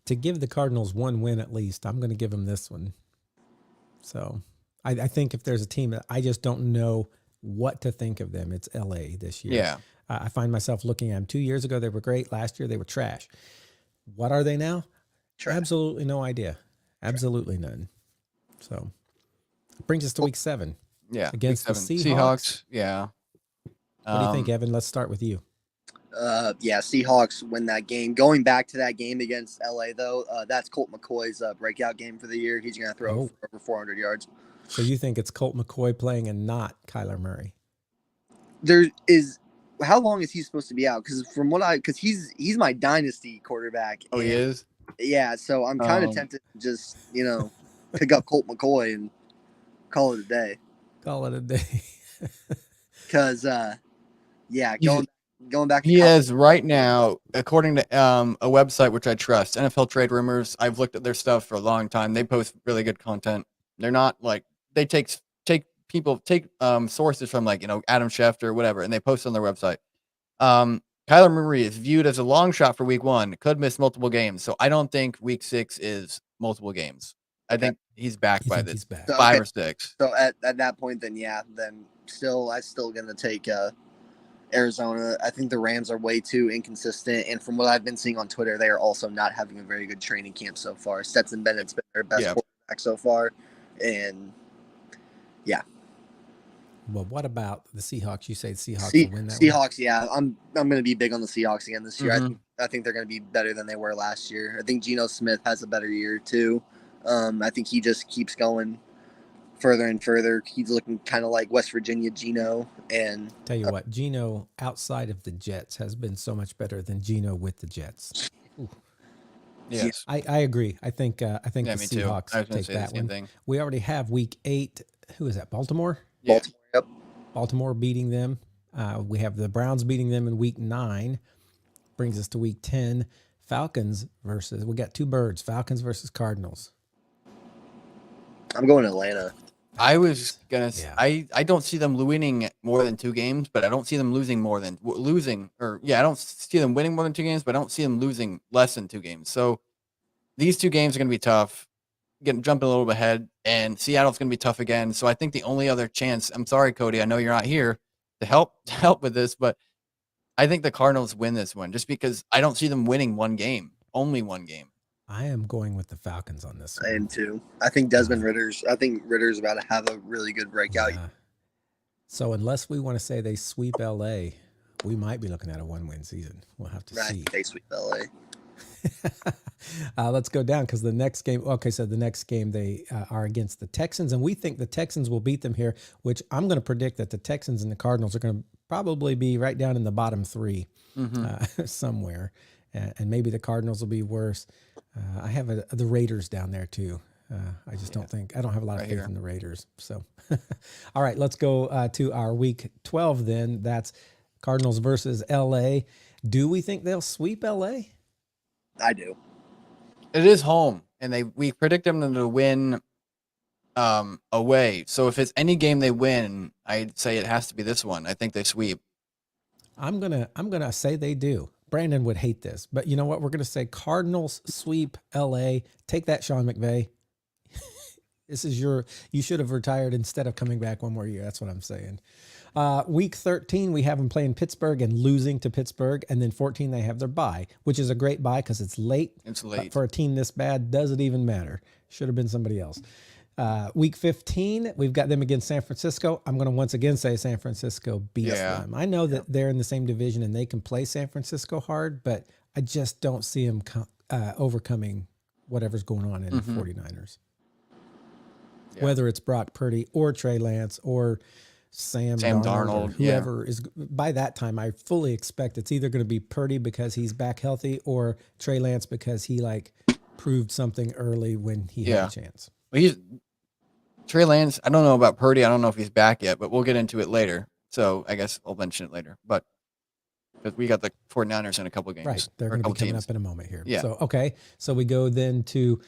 To give the Cardinals one win at least, I'm going to give them this one. So I think if there's a team that I just don't know what to think of them, it's LA this year. Yeah. I find myself looking at them. 2 years ago, they were great. Last year, they were trash. What are they now? Trash. Absolutely no idea. Absolutely none. So brings us to week 7. Yeah. Against the week 7. Seahawks. Yeah. What do you think, Evan? Let's start with you. Yeah, Seahawks win that game. Going back to that game against LA, though, that's Colt McCoy's breakout game for the year. He's going to throw for over 400 yards. So you think it's Colt McCoy playing and not Kyler Murray? How long is he supposed to be out? Because he's my dynasty quarterback. Oh, he is? Yeah, so I'm kind of tempted to just, pick up Colt McCoy and call it a day. Call it a day. Because, going back to he is right now, according to a website which I trust, NFL Trade Rumors. I've looked at their stuff for a long time. They post really good content. They're not like they take sources from Adam Schefter or whatever, and they post on their website. Kyler Murray is viewed as a long shot for week 1. Could miss multiple games, so I don't think week 6 is multiple games. I think he's back by this 5 or 6. So at that point, then I'm still gonna take Arizona. I think the Rams are way too inconsistent, and from what I've been seeing on Twitter, they are also not having a very good training camp so far. Stetson Bennett's been their best quarterback so far, and Well, what about the Seahawks? You say the Seahawks will win that Seahawks, one? I'm going to be big on the Seahawks again this year. Mm-hmm. I think they're going to be better than they were last year. I think Geno Smith has a better year too. I think he just keeps going further and further. He's looking kind of like West Virginia Geno. And tell you what, Geno outside of the Jets has been so much better than Geno with the Jets. Ooh. Yes, I agree. I think the Seahawks take that one. Thing. We already have week 8. Who is that? Baltimore. Yeah. Yep. Baltimore beating them. We have the Browns beating them in week 9. Brings us to week 10. Falcons versus. We got 2 birds. Falcons versus Cardinals. I'm going Atlanta. I was gonna. I don't see them winning more than 2 games, but I don't see them losing more than I don't see them winning more than 2 games, but I don't see them losing less than 2 games. So these 2 games are gonna be tough. Jumping a little bit ahead, and Seattle's gonna be tough again. So I think the only other chance. I'm sorry, Cody. I know you're not here to help with this, but I think the Cardinals win this one just because I don't see them winning 1 game, only 1 game. I am going with the Falcons on this one. I am too. I think Ritter's about to have a really good breakout. Yeah. So unless we want to say they sweep LA, we might be looking at a 1-win season. We'll have to see. They sweep LA. Let's go down because the next game. Okay, so the next game they are against the Texans, and we think the Texans will beat them here. Which I'm going to predict that the Texans and the Cardinals are going to probably be right down in the bottom 3 somewhere, and maybe the Cardinals will be worse. I have the Raiders down there too. I just don't have a lot of faith in the Raiders. So, all right, let's go to our week 12 then. That's Cardinals versus LA. Do we think they'll sweep LA? I do. It is home, and we predict them to win away. So if it's any game they win, I'd say it has to be this one. I think they sweep. I'm gonna say they do. Brandon would hate this, but you know what? We're gonna say Cardinals sweep LA. Take that, Sean McVay. This is you should have retired instead of coming back one more year. That's what I'm saying. Week 13, we have them playing Pittsburgh and losing to Pittsburgh. And then 14, they have their bye, which is a great bye because it's late. It's late. For a team this bad, does it even matter? Should have been somebody else. Week 15, we've got them against San Francisco. I'm going to once again say San Francisco beats them. I know that they're in the same division and they can play San Francisco hard, but I just don't see them overcoming whatever's going on in the 49ers. Yeah. Whether it's Brock Purdy or Trey Lance or Sam Darnold, whoever is, by that time, I fully expect it's either going to be Purdy because he's back healthy or Trey Lance because he proved something early when he had a chance. Well, Trey Lance. I don't know about Purdy. I don't know if he's back yet, but we'll get into it later. So I guess I'll mention it later. But because we got the 49ers in a couple of games. Right. They're going to be coming up in a moment here. Yeah. So, okay. So we go then to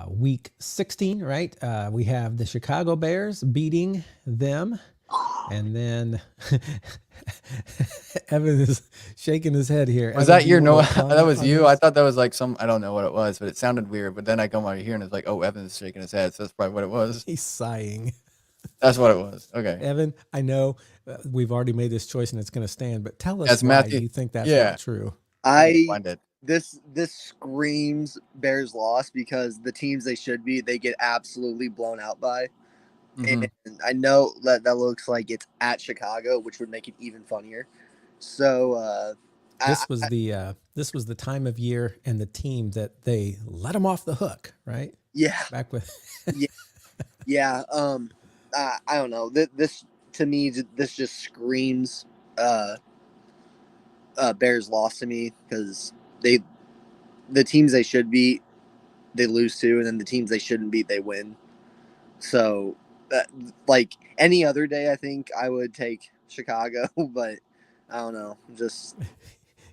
week 16, right? We have the Chicago Bears beating them. And then Evan is shaking his head here. Was that your no? That was you? I thought that was I don't know what it was, but it sounded weird. But then I come out here and it's like, oh, Evan's shaking his head. So that's probably what it was. He's sighing. That's what it was. Okay. Evan, I know we've already made this choice and it's going to stand, but tell us As why Matthew, you think that's yeah, not true. I can I find it. this screams Bears loss because the teams they should be, they get absolutely blown out by. Mhm. And I know that looks like it's at Chicago, which would make it even funnier. So This was the time of year and the team that they let them off the hook, right? yeah, Back with yeah, yeah. I don't know. This to me, this just screams Bears loss to me because the teams they should beat, they lose to, and then the teams they shouldn't beat, they win. So, like any other day, I think I would take Chicago, but I don't know. Just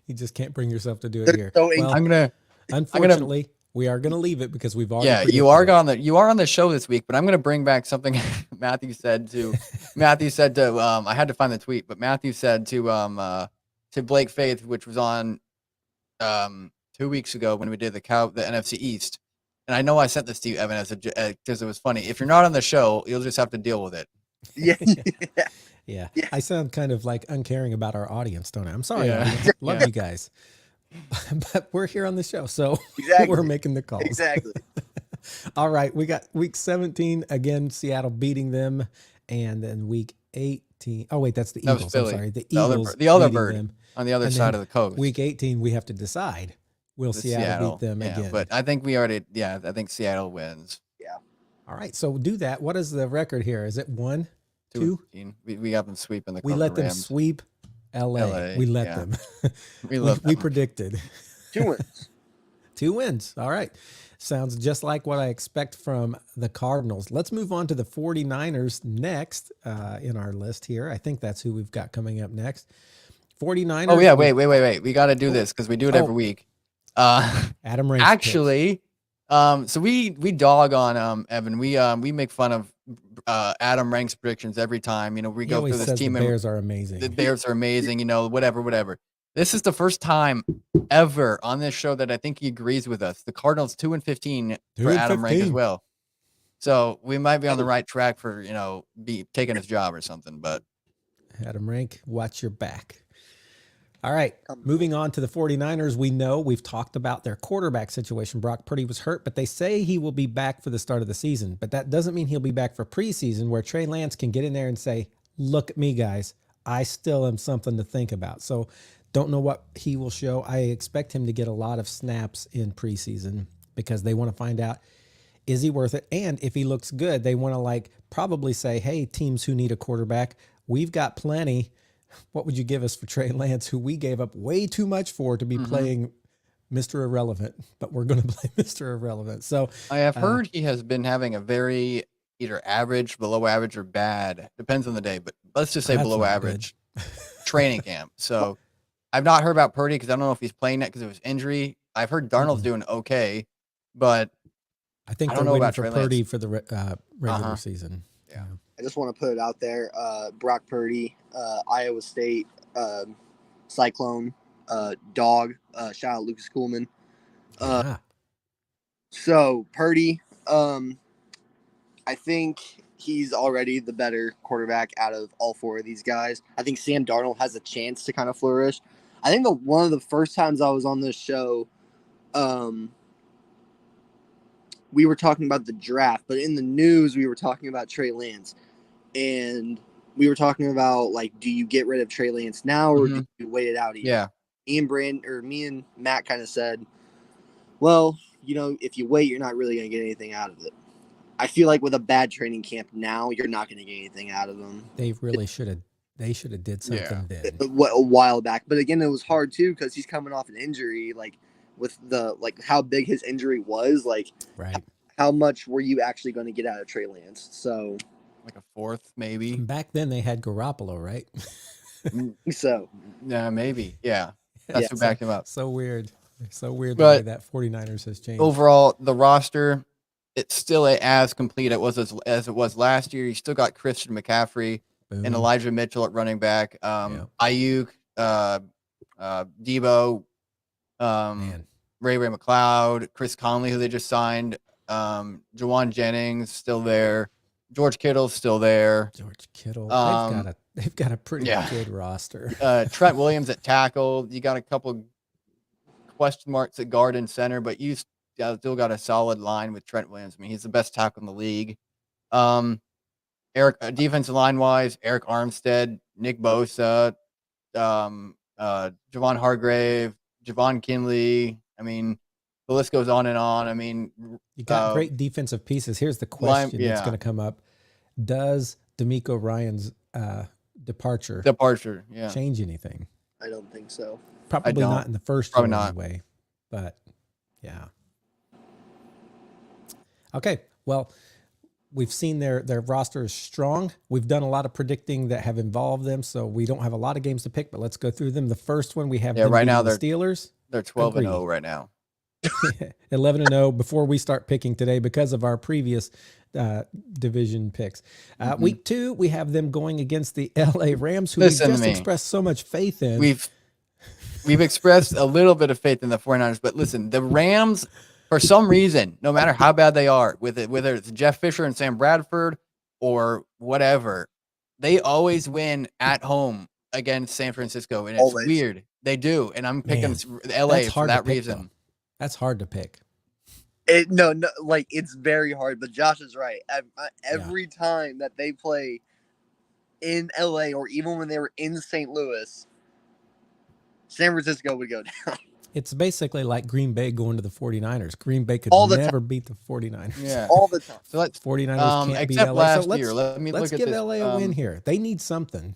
you just can't bring yourself to do it they're here. so Well, I'm gonna unfortunately, we are going to leave it because we've already yeah, predicted you are it. on the show this week, but I'm gonna bring back something Matthew said to I had to find the tweet, but Matthew said to Blake Faith, which was on 2 weeks ago when we did the NFC East. And I know I sent this to you, Evan, as because it was funny. If you're not on the show, you'll just have to deal with it. yeah, Yeah. Yeah. I sound kind of like uncaring about our audience, don't I? I'm sorry, Yeah. audience. Love Yeah. you guys. But we're here on the show, so exactly, we're making the calls. exactly. All right, we got week 17 again, Seattle beating them, and then week 18. Oh wait, that's the That was Eagles. I'm Philly. sorry, the The other Eagles. bird- the other beating bird. them. On the other And side then of the coast. Week 18, we have to decide: will The Seattle beat them yeah, again? but I think we already. Yeah, I think Seattle wins. All right, so do that. What is the record here? Is it 1, 2? 2-15. We got them sweeping the. We let them Rams. sweep LA. We let yeah. them. We we let them. predicted 2 wins. 2 wins. All right. Sounds just like what I expect from the Cardinals. Let's move on to the 49ers next in our list here. I think that's who we've got coming up next. 49ers. Oh yeah, wait. We got to do this because we do it every week. Adam Ranks actually, so we dog on Evan. We make fun of Adam Rank's predictions every time. You know, we He go always through this says team the and Bears are amazing. the Bears are amazing. You know, whatever. This is the first time ever on this show that I think he agrees with us. The Cardinals 2-15 for Adam Rank as well. So we might be on the right track for, be taking his job or something, but Adam Rank, watch your back. All right, moving on to the 49ers. We know we've talked about their quarterback situation. Brock Purdy was hurt, but they say he will be back for the start of the season. But that doesn't mean he'll be back for preseason where Trey Lance can get in there and say, look at me, guys. I still am something to think about. So don't know what he will show. I expect him to get a lot of snaps in preseason because they want to find out, is he worth it? And if he looks good, they want to probably say, hey, teams who need a quarterback, we've got plenty. What would you give us for Trey Lance, who we gave up way too much for to be playing Mr. Irrelevant, but we're going to play Mr. Irrelevant. So I have heard he has been having a very either average, below average, or bad. Depends on the day, but let's just say below average training camp. So I've not heard about Purdy because I don't know if he's playing that because of his injury. I've heard Darnold's doing okay, but I think I they're don't know waiting about for Trey Purdy Lance. for the regular season. Yeah. I just want to put it out there. Brock Purdy, Iowa State, Cyclone, dog. Shout out Lucas Coolman. So Purdy, I think he's already the better quarterback out of all four of these guys. I think Sam Darnold has a chance to kind of flourish. I think one of the first times I was on this show, we were talking about the draft, but in the news we were talking about Trey Lance, and we were talking about do you get rid of Trey Lance now or do you wait it out? Yeah. Me and Matt kind of said, well, if you wait, you're not really going to get anything out of it. I feel like with a bad training camp now, you're not going to get anything out of them. They really should have. They should have did something then. A while back, but again, it was hard too because he's coming off an injury. With the how big his injury was, right? How much were you actually going to get out of Trey Lance? So, a fourth, maybe. Back then, they had Garoppolo, right? So, yeah, maybe, yeah. That's who backed him up. So weird. So weird the way that 49ers has changed. Overall, the roster, it's still as complete as it was last year. You still got Christian McCaffrey and Elijah Mitchell at running back. Ayuk, Debo, Ray McLeod, Chris Conley, who they just signed, Jawan Jennings still there. George Kittle's still there. George Kittle. Um, They've got a pretty yeah. good roster. Trent Williams at tackle. You got a couple question marks at guard and center, but you still got a solid line with Trent Williams. I mean, he's the best tackle in the league. Eric, defensive line wise, Eric Armstead, Nick Bosa, Javon Hargrave, Javon Kinley. I mean, the list goes on and on. I mean, you got great defensive pieces. Here's the question that's going to come up: does D'Amico Ryan's departure change anything? I don't think so. Probably not in the first year anyway. But yeah. Okay. Well, we've seen their roster is strong. We've done a lot of predicting that have involved them, so we don't have a lot of games to pick, but let's go through them. The first one we have right now the Steelers. They're 12-0 right now. 11-0 before we start picking today because of our previous division picks. Week 2, we have them going against the LA Rams, who we've just expressed so much faith in. We've expressed a little bit of faith in the 49ers, but listen, the Rams, for some reason, no matter how bad they are, whether it's Jeff Fisher and Sam Bradford or whatever, they always win at home against San Francisco, and it's weird. They do, and I'm picking LA for that reason. That's hard to pick. No, like it's very hard, but Josh is right. Every time that they play in LA, or even when they were in St. Louis, San Francisco would go down. It's basically like Green Bay going to the 49ers. Green Bay could never beat the 49ers. Yeah. All the time. So 49ers can't beat LA. Last year. Let's give LA a win here. They need something.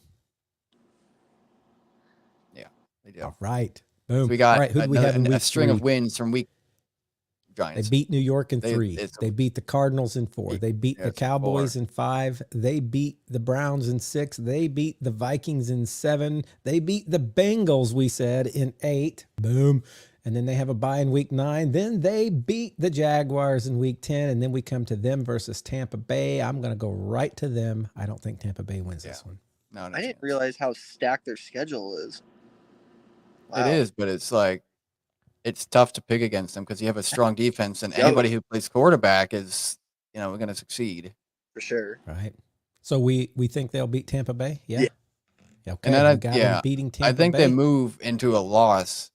Yeah, they do. All right. Boom. So we got who do we have in a string of wins from week. Giants. They beat New York in 3. They beat the Cardinals in 4. They beat the Cowboys in 5. They beat the Browns in 6. They beat the Vikings in 7. They beat the Bengals, we said, in 8. Boom. And then they have a bye in week 9. Then they beat the Jaguars in week 10. And then we come to them versus Tampa Bay. I'm going to go right to them. I don't think Tampa Bay wins this one. No, I didn't realize how stacked their schedule is. Wow. It is, but it's like, it's tough to pick against them because you have a strong defense, and anybody who plays quarterback is, going to succeed for sure. Right. So we think they'll beat Tampa Bay. Yeah. Okay. And then them beating Tampa I think Bay. they move into a loss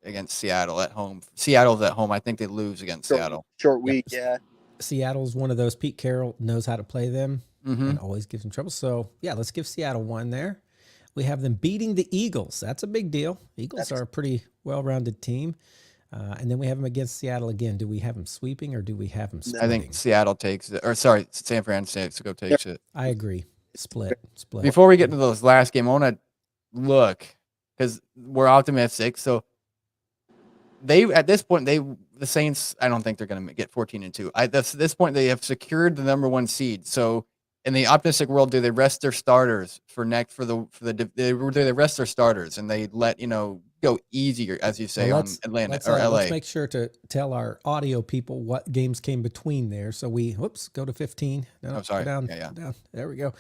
against Seattle at home. Seattle's at home. I think they lose against Seattle. Short week. Yeah. Seattle's one of those. Pete Carroll knows how to play them and always gives them trouble. So let's give Seattle one there. We have them beating the Eagles. That's a big deal. Eagles are a pretty well-rounded team. And then we have them against Seattle again. Do we have them sweeping or do we have them splitting? I think Seattle takes it. Or sorry, San Francisco takes it. I agree. Split. Before we get into those last game, I want to look because we're optimistic. So at this point, the Saints, I don't think they're going to get 14-2. At this point, they have secured the number 1 seed. So in the optimistic world, do they rest their starters they rest their starters and they let go easier, as you say, on Atlanta or LA? Let's make sure to tell our audio people what games came between there. So go to 15. No, sorry. Down. There we go.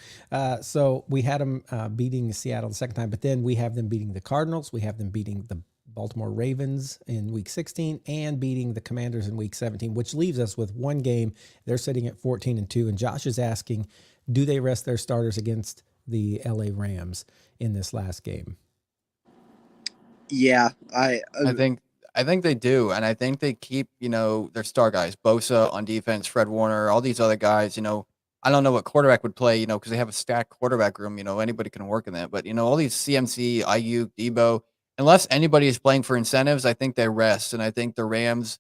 So we had them beating Seattle the second time, but then we have them beating the Cardinals. We have them beating the Baltimore Ravens in week 16 and beating the Commanders in week 17, which leaves us with one game. They're sitting at 14-2. And Josh is asking, do they rest their starters against the LA Rams in this last game? Yeah, I think they do, and I think they keep their star guys, Bosa on defense, Fred Warner, all these other guys. I don't know what quarterback would play, because they have a stacked quarterback room. Anybody can work in that, but all these CMC, IU, Debo, unless anybody is playing for incentives, I think they rest, and I think the Rams,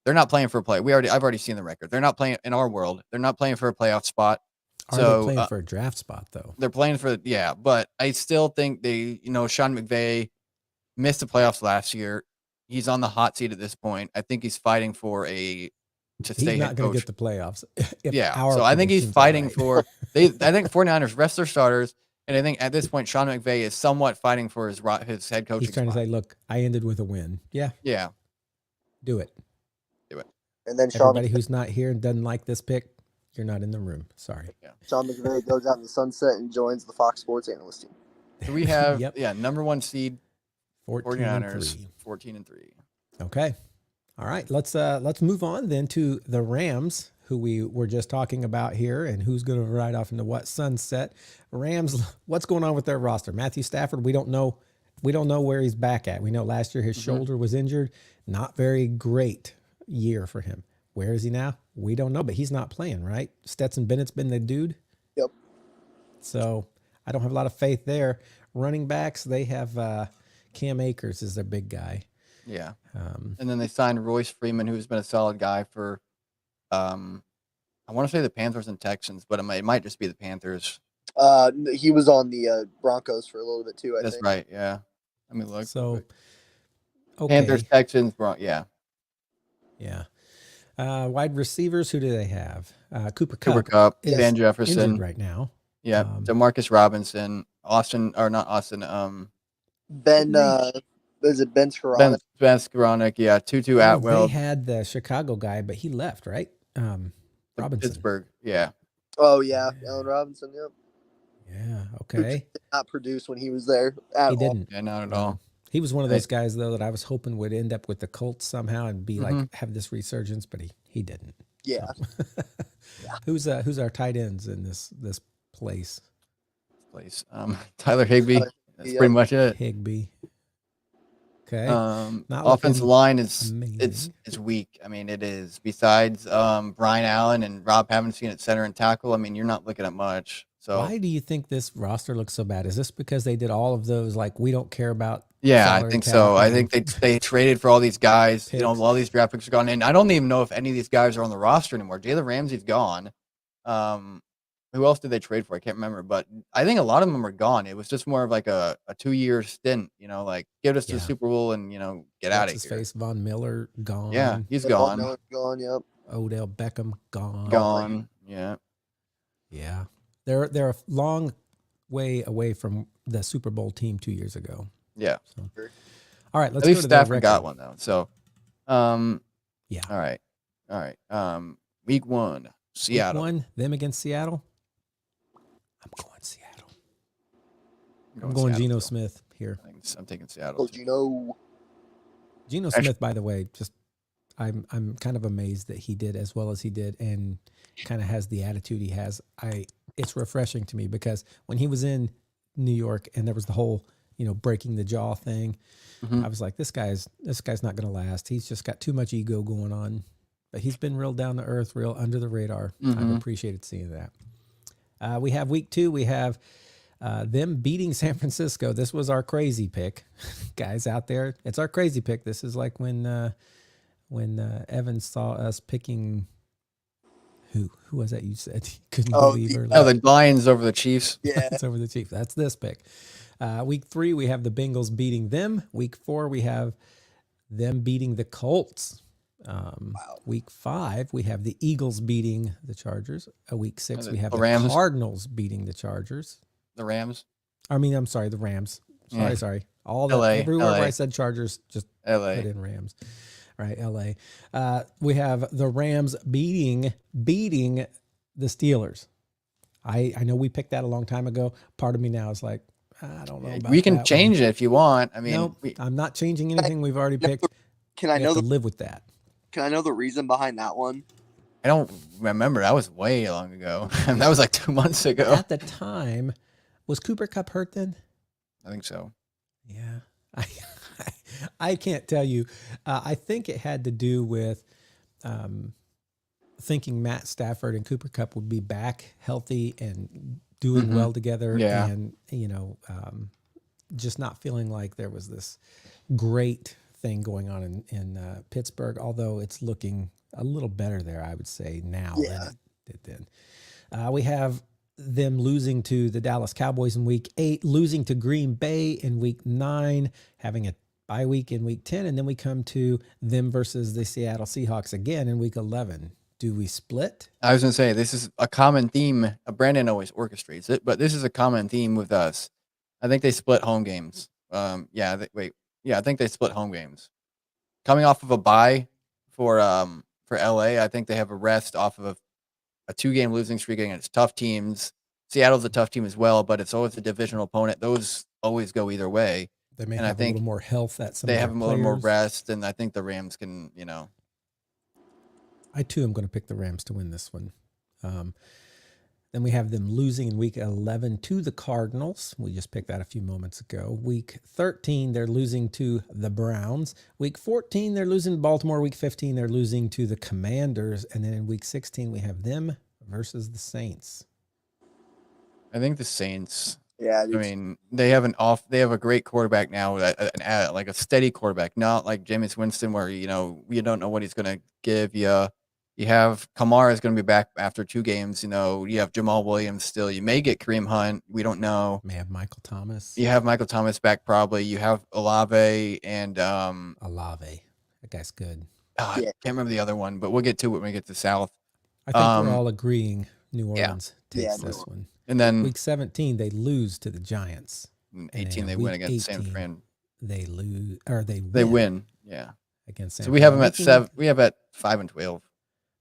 they're not playing for a play. I've already seen the record. They're not playing in our world. They're not playing for a playoff spot. Are they playing for a draft spot though? They're playing for but I still think they, Sean McVay missed the playoffs last year. He's on the hot seat at this point. I think he's fighting for to stay. He's not going to get the playoffs. So I think he's fighting for. I think 49ers rest their starters, and I think at this point Sean McVay is somewhat fighting for his head coaching. He's trying to say, "Look, I ended with a win." Yeah. Do it. And then everybody who's not here and doesn't like this pick, you're not in the room. Sorry. Yeah. Sean McVay goes out in the sunset and joins the Fox Sports analyst team. So we have number 1 seed 49ers 14-3. Okay. All right, let's move on then to the Rams, who we were just talking about here, and who's going to ride off into what sunset. Rams, what's going on with their roster? Matthew Stafford, we don't know where he's back at. We know last year his shoulder was injured. Not very great year for him. Where is he now? We don't know, but he's not playing, right? Stetson Bennett's been the dude. Yep. So I don't have a lot of faith there. Running backs, they have Cam Akers is their big guy. Yeah. And then they signed Royce Freeman, who's been a solid guy for, I want to say the Panthers and Texans, but it might just be the Panthers. He was on the Broncos for a little bit too, I think. That's right, yeah. Let me look. So, okay. Panthers, Texans, yeah. Yeah. Wide receivers, who do they have? Cooper Kupp, is Van Jefferson injured right now. Yeah, Demarcus Robinson, Ben, is it Ben Skoranek? Ben Skoranek, yeah, Tutu Atwell. They had the Chicago guy, but he left, right? Robinson. Pittsburgh, yeah. Oh, yeah, Allen Robinson, yep. Yeah, okay. Did not produce when he was there at all. He didn't. Yeah, not at all. He was one of those guys, though, that I was hoping would end up with the Colts somehow and be like, have this resurgence, but he didn't. Yeah. So. Who's our tight ends in this place? Tyler Higbee. That's pretty much it. Higbee. Okay. Offensive line is it's weak. I mean, it is. Besides Brian Allen and Rob haven't seen at center and tackle. I mean, you're not looking at much. So why do you think this roster looks so bad? Is this because they did all of those like we don't care about? Yeah, I think so. I think they traded for all these guys. Picks. You know, all these draft picks are gone, and I don't even know if any of these guys are on the roster anymore. Jalen Ramsey's gone. Who else did they trade for? I can't remember, but I think a lot of them are gone. It was just more of like a 2-year stint, you know, like get us to the Super Bowl and, you know, get out of here. Von Miller gone. Yeah, he's gone. Von Miller's gone, yep. Odell Beckham gone. Gone. Yeah. Yeah. They're a long way away from the Super Bowl team 2 years ago. Yeah. So, all right, let's At least go to Stafford got one though. So yeah. All right. Week 1, Seattle. Week 1, them against Seattle. I'm going Seattle. I'm going Geno Smith here. I'm taking Seattle. Geno Smith, by the way, just I'm kind of amazed that he did as well as he did and kind of has the attitude he has. It's refreshing to me because when he was in New York and there was the whole, you know, breaking the jaw thing, I was like, this guy's not going to last. He's just got too much ego going on. But he's been real down to earth, real under the radar. I've appreciated seeing that. We have week 2. We have them beating San Francisco. This was our crazy pick, guys out there. It's our crazy pick. This is like when Evan saw us picking. Who was that you said you couldn't believe? The Lions over the Chiefs. Yeah, it's over the Chiefs. That's this pick. Week 3, we have the Bengals beating them. Week 4, we have them beating the Colts. Week 5, we have the Eagles beating the Chargers. Week 6, we have the Rams. Cardinals beating the Chargers. The Rams. I'm sorry, the Rams. Sorry. Everywhere where I said Chargers, just LA. Put in Rams. Right, LA. We have the Rams beating the Steelers. I know we picked that a long time ago. Part of me now is like, I don't know about we can change it if you want. I mean, nope, I'm not changing anything we've already picked. Can I know to live with that? Can I know the reason behind that one? I don't remember. That was way long ago. That was like 2 months ago. At the time, was Cooper Kupp hurt then? I think so. Yeah. I can't tell you. I think it had to do with thinking Matt Stafford and Cooper Kupp would be back healthy and doing well together. Yeah. And, you know, just not feeling like there was this great thing going on in Pittsburgh, although it's looking a little better there, I would say, now than it did then. We have them losing to the Dallas Cowboys in week 8, losing to Green Bay in week 9, having a bye week in week 10, and then we come to them versus the Seattle Seahawks again in week 11. Do we split? I was going to say, this is a common theme. Brandon always orchestrates it, but this is a common theme with us. I think they split home games. I think they split home games. Coming off of a bye for LA, I think they have a rest off of a 2-game losing streak against tough teams. Seattle's a tough team as well, but it's always a divisional opponent. Those always go either way. They may And I have a little think more health at some they of have their a little more players. rest, and I think the Rams can, I too am going to pick the Rams to win this one. Then we have them losing in week 11 to the Cardinals. We just picked that a few moments ago. Week 13, they're losing to the Browns. Week 14, they're losing to Baltimore. Week 15, they're losing to the Commanders. And then in week 16, we have them versus the Saints. I think the Saints. Yeah, I mean, they have a great quarterback now, like a steady quarterback, not like Jameis Winston, where you don't know what he's going to give you. You have Kamara is going to be back after 2 games. You have Jamal Williams still. You may get Kareem Hunt. We don't know. May have Michael Thomas. You have Michael Thomas back probably. You have Olave and Olave. That guy's good. I can't remember the other one, but we'll get to it when we get to South. I think we're all agreeing New Orleans takes Yeah, this one. And then Week 17, they lose to the Giants. 18 they win against San Fran. They lose or they win. Yeah. against San So we have them at Making- 7. We have at 5 and 12.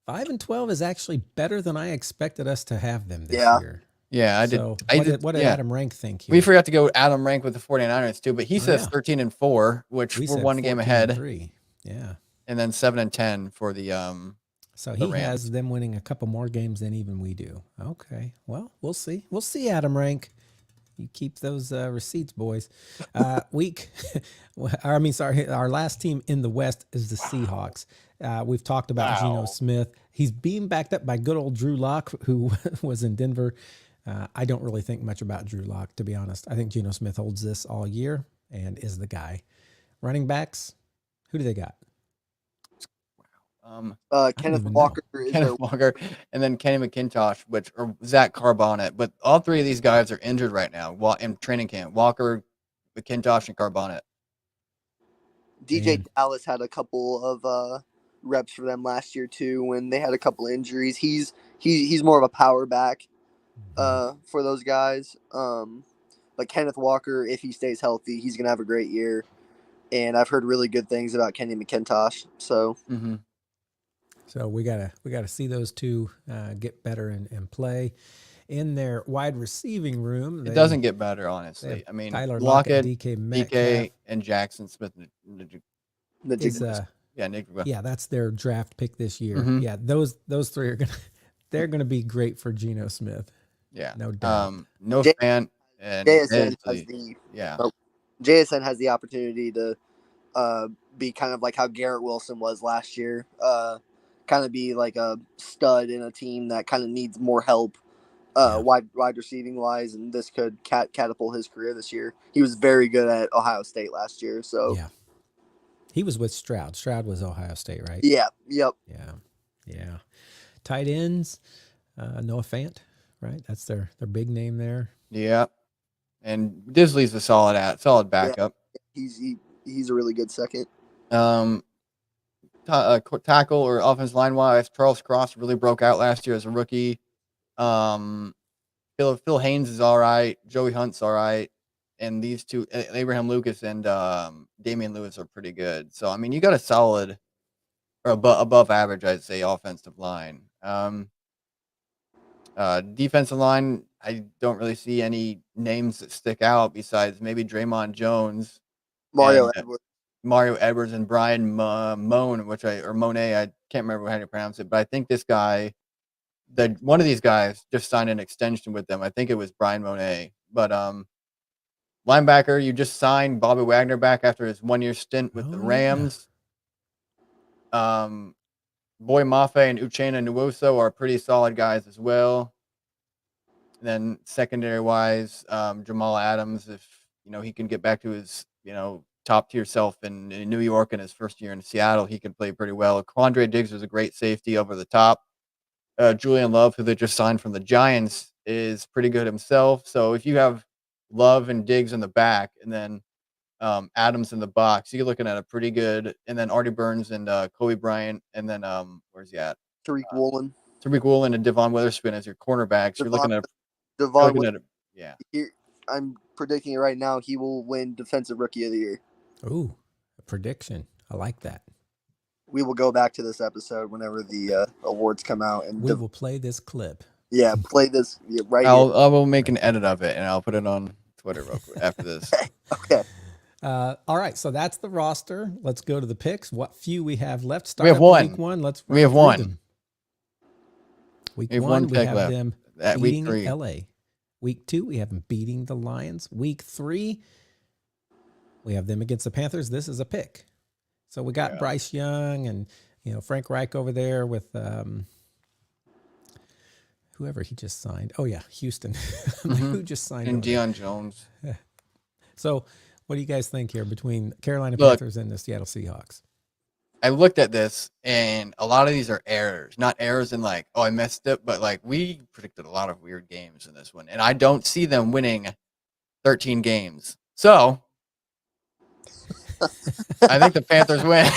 5 and 12 is actually better than I expected us to have them this Yeah. year. Yeah, I did. So I what did yeah. Adam Rank think here? We forgot to go Adam Rank with the 49ers too, but he says yeah. 13 and 4, which We we're said 1 game 14 ahead, and 3. Yeah. and then 7 and 10 for the So the he Rams. has them winning a couple more games than even we do. Okay. Well, we'll see. We'll see, Adam Rank. You keep those receipts, boys. Our last team in the West is the Seahawks. We've talked about Geno Smith. He's being backed up by good old Drew Lock, who was in Denver. I don't really think much about Drew Lock, to be honest. I think Geno Smith holds this all year and is the guy. Running backs, who do they got? Kenneth even Walker is their Kenneth Walker, and then Kenny McIntosh, or Zach Carbonnet. But all 3 of these guys are injured right now in training camp. Walker, McIntosh, and Carbonnet. DJ Man. Dallas had a couple of reps for them last year too when they had a couple injuries. He's more of a power back for those guys. But Kenneth Walker, if he stays healthy, he's gonna have a great year. And I've heard really good things about Kenny McIntosh. So So we gotta see those two get better and play. In their wide receiving room, It doesn't get better, honestly. I mean, Tyler Lockett, DK Metcalf. DK, and Jackson Smith. Is, Nick. yeah, that's their draft pick this year. Mhm. Yeah, those 3 they're gonna be great for Geno Smith. Yeah. No doubt. No J- fan. And JSN has JSN has the opportunity to be kind of like how Garrett Wilson was last year. Kind of be like a stud in a team that kind of needs more help wide receiving wise, and this could catapult his career this year. He was very good at Ohio State last year, so Yeah. He was with Stroud. Stroud was Ohio State, right? yeah, yep. Yeah. Tight ends, Noah Fant, right? That's their big name there. Yeah. And Disley's a solid backup. He's a really good second. Tackle or offensive line wise, Charles Cross really broke out last year as a rookie. Phil Haynes is all right. Joey Hunt's all right. And these two, Abraham Lucas and Damian Lewis, are pretty good. So, I mean, you got a solid or above average, I'd say, offensive line. Defensive line, I don't really see any names that stick out besides maybe Draymond Jones, Mario Edwards, and Brian Monet. I can't remember how to pronounce it, but I think this guy, one of these guys, just signed an extension with them. I think it was Brian Monet, but linebacker, you just signed Bobby Wagner back after his 1-year stint with the Rams. Boy Mafe and Uchenna Nwosu are pretty solid guys as well. And then secondary wise, Jamal Adams, if he can get back to his top tier self in New York in his first year in Seattle, he can play pretty well. Quandre Diggs is a great safety over the top. Julian Love, who they just signed from the Giants, is pretty good himself. So if you have Love and Diggs in the back, and then Adams in the box, you're looking at a pretty good. And then Artie Burns and Kobe Bryant, and then where's he at? Tariq Woolen and Devon Witherspoon as your cornerbacks. You're looking at I'm predicting it right now. He will win Defensive Rookie of the Year. Ooh, a prediction. I like that. We will go back to this episode whenever the awards come out, and we will play this clip. Yeah, play this right I will make an edit of it, and I'll put it on Twitter real quick after this. Okay. All right, so that's the roster. Let's go to the picks. What few we have left? We have Start up one. Week 1. Let's We have through one. them. Week We have 1, one we pick have left. them At week beating 3. LA. Week 2, we have them beating the Lions. Week 3, we have them against the Panthers. This is a pick. So we got Bryce Young and Frank Reich over there with whoever he just signed. Oh yeah, Houston. Who just signed? And Deion Jones. So what do you guys think here between Carolina Panthers and the Seattle Seahawks? I looked at this, and a lot of these are errors. Not errors in like, oh, I messed up, but like we predicted a lot of weird games in this one, and I don't see them winning 13 games. So I think the Panthers win. I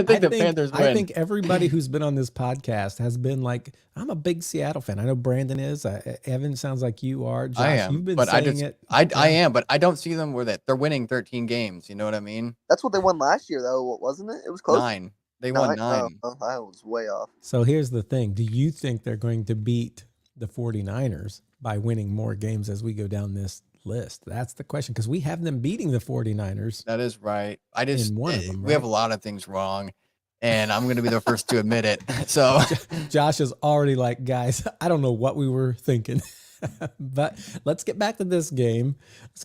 think the Panthers win. I think everybody who's been on this podcast has been like, I'm a big Seattle fan. I know Brandon is. Evan sounds like you are. Josh, I am. You've been but saying it. I am, but I don't see them where they're winning 13 games. You know what I mean? That's what they won last year, though, wasn't it? It was close. 9. They won 9. Oh, I was way off. So here's the thing. Do you think they're going to beat the 49ers by winning more games as we go down this list? That's the question, because we have them beating the 49ers. That is right. I just in one of them, we have a lot of things wrong, and I'm going to be the first to admit it. So Josh is already like, guys, I don't know what we were thinking. But let's get back to this game.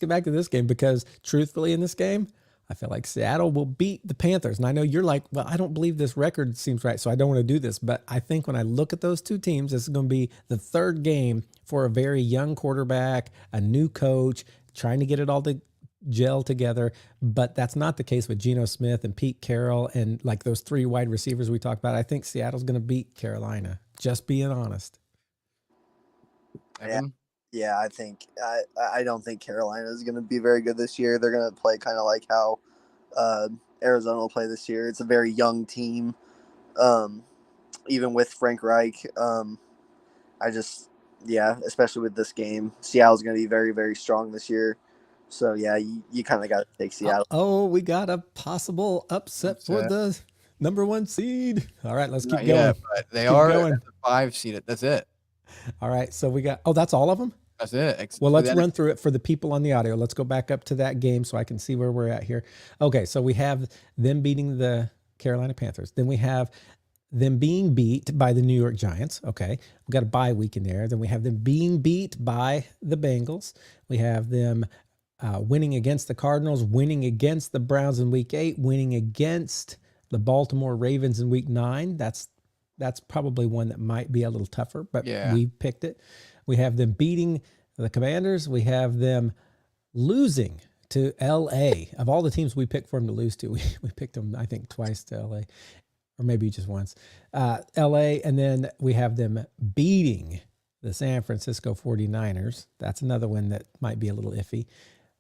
Because truthfully in this game, I feel like Seattle will beat the Panthers. And I know you're like, well, I don't believe this record seems right, so I don't want to do this. But I think when I look at those two teams, this is going to be the third game for a very young quarterback, a new coach, trying to get it all to gel together. But that's not the case with Geno Smith and Pete Carroll and like those 3 wide receivers we talked about. I think Seattle's going to beat Carolina, just being honest. Evan? Yeah, I don't think Carolina is going to be very good this year. They're going to play kind of like how Arizona will play this year. It's a very young team, even with Frank Reich. Especially with this game, Seattle's going to be very, very strong this year. So, yeah, you kind of got to take Seattle. Oh, we got a possible upset for the number 1 seed. All right, let's keep going. Yeah, but they are the 5 seed. That's it. All right, so we got, that's all of them? That's it. Well, let's run through it for the people on the audio. Let's go back up to that game so I can see where we're at here. Okay, so we have them beating the Carolina Panthers. Then we have them being beat by the New York Giants. Okay, we got a bye week in there. Then we have them being beat by the Bengals. We have them winning against the Cardinals, winning against the Browns in week 8, winning against the Baltimore Ravens in week 9. That's probably one that might be a little tougher, but we picked it. We have them beating the Commanders. We have them losing to LA. Of all the teams we picked for them to lose to, we picked them, I think, twice to LA, or maybe just once. LA, and then we have them beating the San Francisco 49ers. That's another one that might be a little iffy.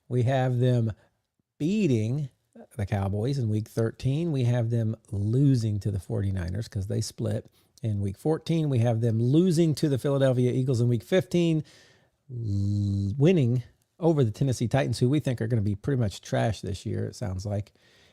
We have them beating the Cowboys in week 13. We have them losing to the 49ers because they split. In week 14, we have them losing to the Philadelphia Eagles in week 15, winning over the Tennessee Titans, who we think are going to be pretty much trash this year, it sounds like.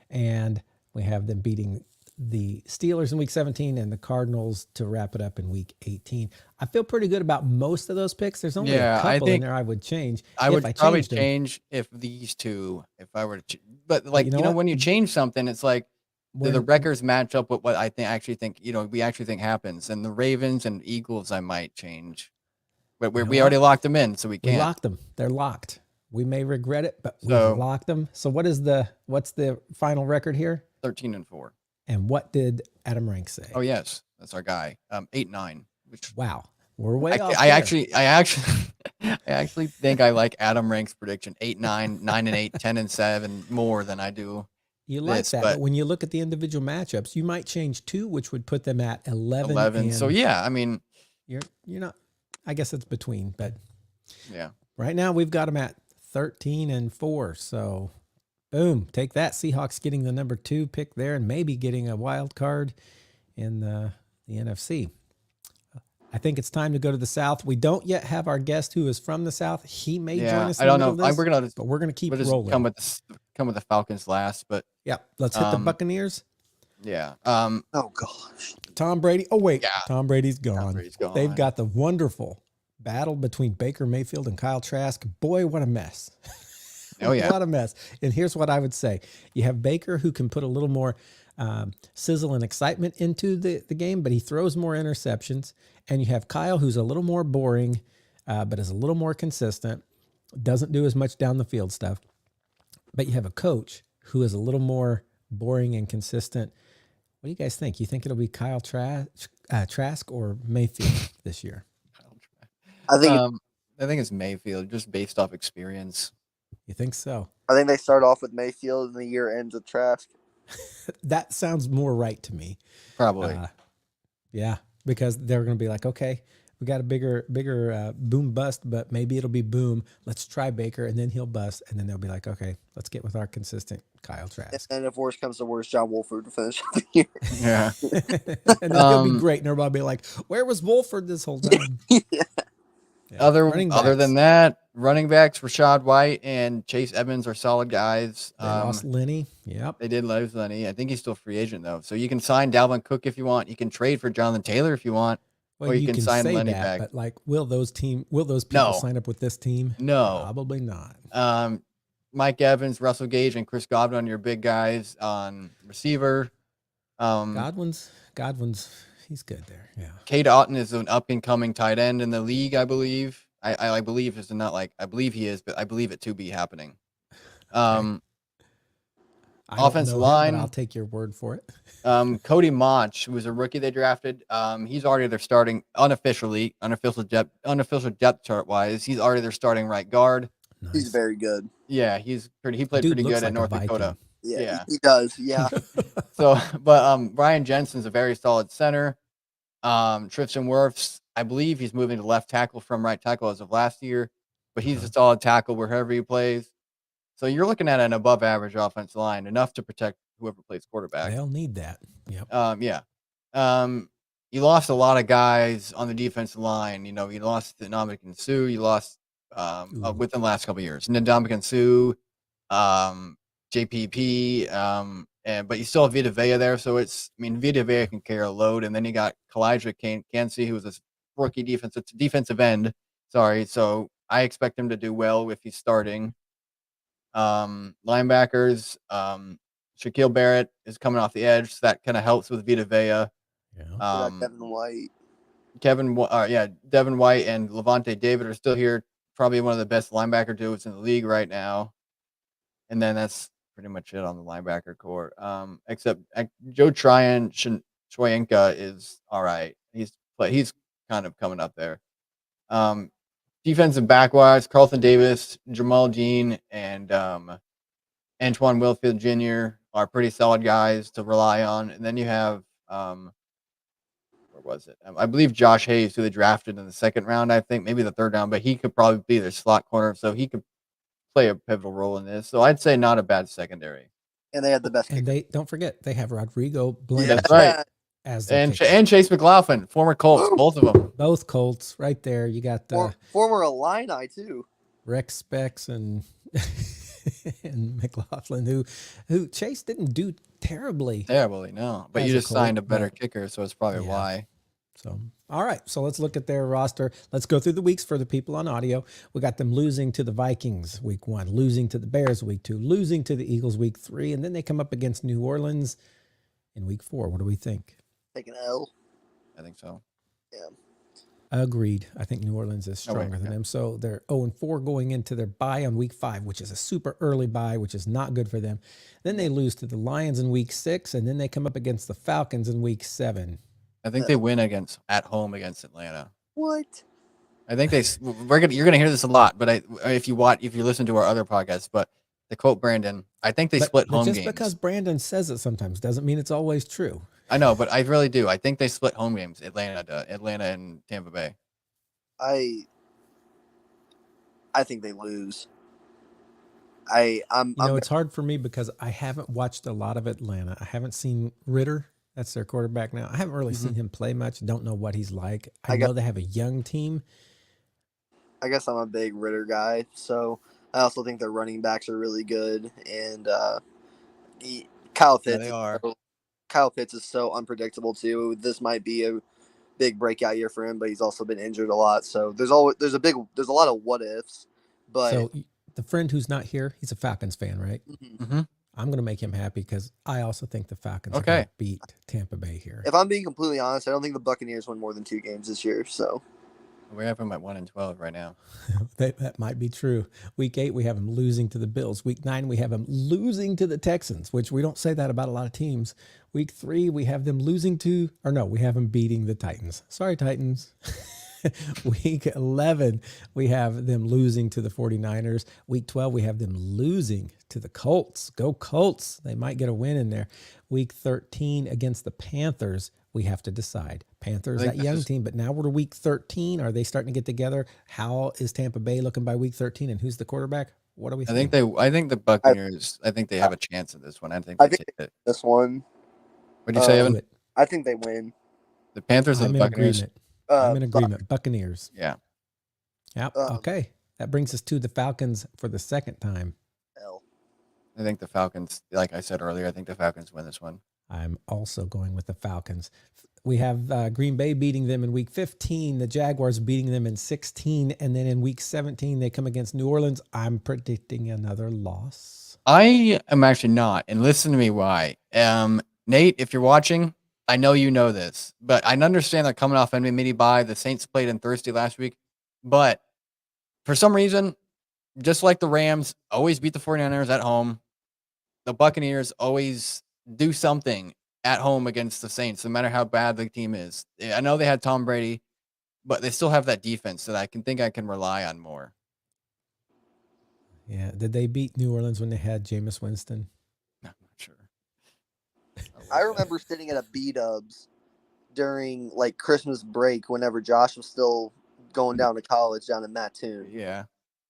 And we have them beating the Steelers in week 17 and the Cardinals to wrap it up in week 18. I feel pretty good about most of those picks. There's only a couple in there I would change. I would probably change if these two, if I were to, but like, when you change something, it's like, do the records match up with what I actually think happens? And the Ravens and Eagles, I might change, but we already locked them in, so we can't. We locked them. They're locked. We may regret it, but we locked them. So what's the final record here? 13-4. And what did Adam Rank say? Oh yes, that's our guy. 8-9. Wow, we're way off. I actually think I like Adam Rank's prediction: 8-9, 9-8, 10-7 more than I do. You like that, but when you look at the individual matchups, you might change 2, which would put them at 11. So yeah, I mean, you're not. I guess it's between, but yeah. Right now we've got them at 13-4. So, boom, take that. Seahawks getting the number 2 pick there, and maybe getting a wild card in the NFC. I think it's time to go to the South. We don't yet have our guest who is from the South. He may join us. I don't know. We're gonna keep rolling. Come with the Falcons last, but yeah, let's hit the Buccaneers. Yeah. Oh gosh. Tom Brady. Oh wait, yeah. Tom Brady's gone. Tom Brady's gone. They've got the wonderful battle between Baker Mayfield and Kyle Trask. Boy, what a mess. Oh, yeah. A lot of mess. And here's what I would say. You have Baker, who can put a little more sizzle and excitement into the game, but he throws more interceptions. And you have Kyle, who's a little more boring, but is a little more consistent, doesn't do as much down the field stuff. But you have a coach who is a little more boring and consistent. What do you guys think? You think it'll be Kyle Trask or Mayfield this year? I think I think it's Mayfield, just based off experience. You think so? I think they start off with Mayfield and the year ends with Trask. That sounds more right to me. Probably. Yeah, because they're going to be like, okay, we got a bigger boom bust, but maybe it'll be boom. Let's try Baker, and then he'll bust, and then they'll be like, okay, let's get with our consistent Kyle Trask. And if worse comes to worse, John Wolford to finish the year. Yeah. And then he'll be great, and everybody will be like, where was Wolford this whole time? Yeah. Yeah. Other than that, running backs, Rashad White and Chase Edmonds are solid guys. They lost Lenny. Yep. They did lose Lenny. I think he's still a free agent, though. So you can sign Dalvin Cook if you want. You can trade for Jonathan Taylor if you want. Well, or you can sign Lenny back. But like, will those people No. sign up with this team? No. Probably not. Mike Evans, Russell Gage, and Chris Godwin are your big guys on receiver. Godwin's he's good there. Yeah. Cade Otton is an up-and-coming tight end in the league, I believe. I believe is not like I believe he is, but I believe it to be happening. Offensive line. But I'll take your word for it. Cody Mauch, who was a rookie they drafted. He's already their starting unofficial depth chart wise. He's already their starting right guard. Nice. He's very good. Yeah, he played pretty good at North Dakota. Yeah, he does. Yeah. But Brian Jensen's a very solid center. Tristan Wirfs, I believe he's moving to left tackle from right tackle as of last year, but he's a solid tackle wherever he plays. So you're looking at an above average offensive line, enough to protect whoever plays quarterback. They'll need that. Yep. Yeah. You lost a lot of guys on the defensive line. You lost Ndamukong Suh. You lost within the last couple of years. Ndamukong Suh, JPP, but you still have Vita Vea there. So Vita Vea can carry a load. And then you got Kalijah Kancey, who was a rookie defensive end. Sorry. So I expect him to do well if he's starting. Linebackers, Shaquille Barrett is coming off the edge, so that kind of helps with Vita Vea. Yeah. Devin White. Devin White and Levante David are still here. Probably one of the best linebacker dudes in the league right now. And then that's pretty much it on the linebacker core. Except Joe Choyenka is all right. He's kind of coming up there. Defensive backwise, Carlton Davis, Jamal Dean, and Antoine Wilfield Jr. are pretty solid guys to rely on. And then you have, where was it? I believe Josh Hayes, who they drafted in the second round, I think, maybe the third round, but he could probably be their slot corner, so he could play a pivotal role in this. So I'd say not a bad secondary. And they had the best. And don't forget, they have Rodrigo Blanc. That's right. And Chase McLaughlin, former Colts, both of them. Both Colts, right there. You got former Illini too. Rex Specs and and McLaughlin, who Chase didn't do terribly, no. But you just signed a better kicker, so it's probably why. So, all right. So let's look at their roster. Let's go through the weeks for the people on audio. We got them losing to the Vikings week 1, losing to the Bears week 2, losing to the Eagles week 3, and then they come up against New Orleans in week 4. What do we think? Take an L. I think so. Yeah. Agreed. I think New Orleans is stronger than them. So they're 0-4 going into their bye on week 5, which is a super early bye, which is not good for them. Then they lose to the Lions in week 6, and then they come up against the Falcons in week 7. I think they win at home against Atlanta. What? I think you're gonna hear this a lot, but if you listen to our other podcasts, but to quote Brandon, I think they split home games. Just because Brandon says it sometimes doesn't mean it's always true. I know, but I really do. I think they split home games, Atlanta and Tampa Bay. I think they lose. It's hard for me because I haven't watched a lot of Atlanta. I haven't seen Ritter. That's their quarterback now. I haven't really seen him play much. Don't know what he's like. I know they have a young team. I guess I'm a big Ritter guy, so I also think their running backs are really good. And Kyle Pitts. Yeah, they are. Kyle Pitts is so unpredictable too. This might be a big breakout year for him, but he's also been injured a lot. So there's a lot of what ifs. But so the friend who's not here, he's a Falcons fan, right? Mm-hmm. I'm going to make him happy because I also think the Falcons are going to beat Tampa Bay here. If I'm being completely honest, I don't think the Buccaneers win more than 2 games this year. So we have them at 1-12 right now. That might be true. Week 8, we have them losing to the Bills. Week 9, we have them losing to the Texans, which we don't say that about a lot of teams. Week 3, we have them we have them beating the Titans. Sorry, Titans. Week 11, we have them losing to the 49ers. Week 12, we have them losing to the Colts. Go Colts. They might get a win in there. Week 13 against the Panthers, we have to decide. Panthers, that young team, but now we're to week 13. Are they starting to get together? How is Tampa Bay looking by week 13? And who's the quarterback? What are we thinking? I think the Buccaneers, I think they have a chance in this one. I think take it. This one. What do you say, Evan? I think they win. The Panthers and the Buccaneers? I'm in agreement. Buccaneers. Yeah. Yep. Okay. That brings us to the Falcons for the second time. I think the Falcons, like I said earlier, I think the Falcons win this one. I'm also going with the Falcons. We have Green Bay beating them in week 15, the Jaguars beating them in 16, and then in week 17, they come against New Orleans. I'm predicting another loss. I am actually not, and listen to me why. Nate, if you're watching, I know you know this, but I understand that coming off enemy mini bye, the Saints played in Thursday last week, but for some reason, just like the Rams always beat the 49ers at home, the Buccaneers always do something at home against the Saints, no matter how bad the team is. I know they had Tom Brady, but they still have that defense that I can rely on more. Yeah. Did they beat New Orleans when they had Jameis Winston? I'm not sure. I remember sitting at a B-Dubs during like Christmas break whenever Josh was still going down to college down in Mattoon. Yeah.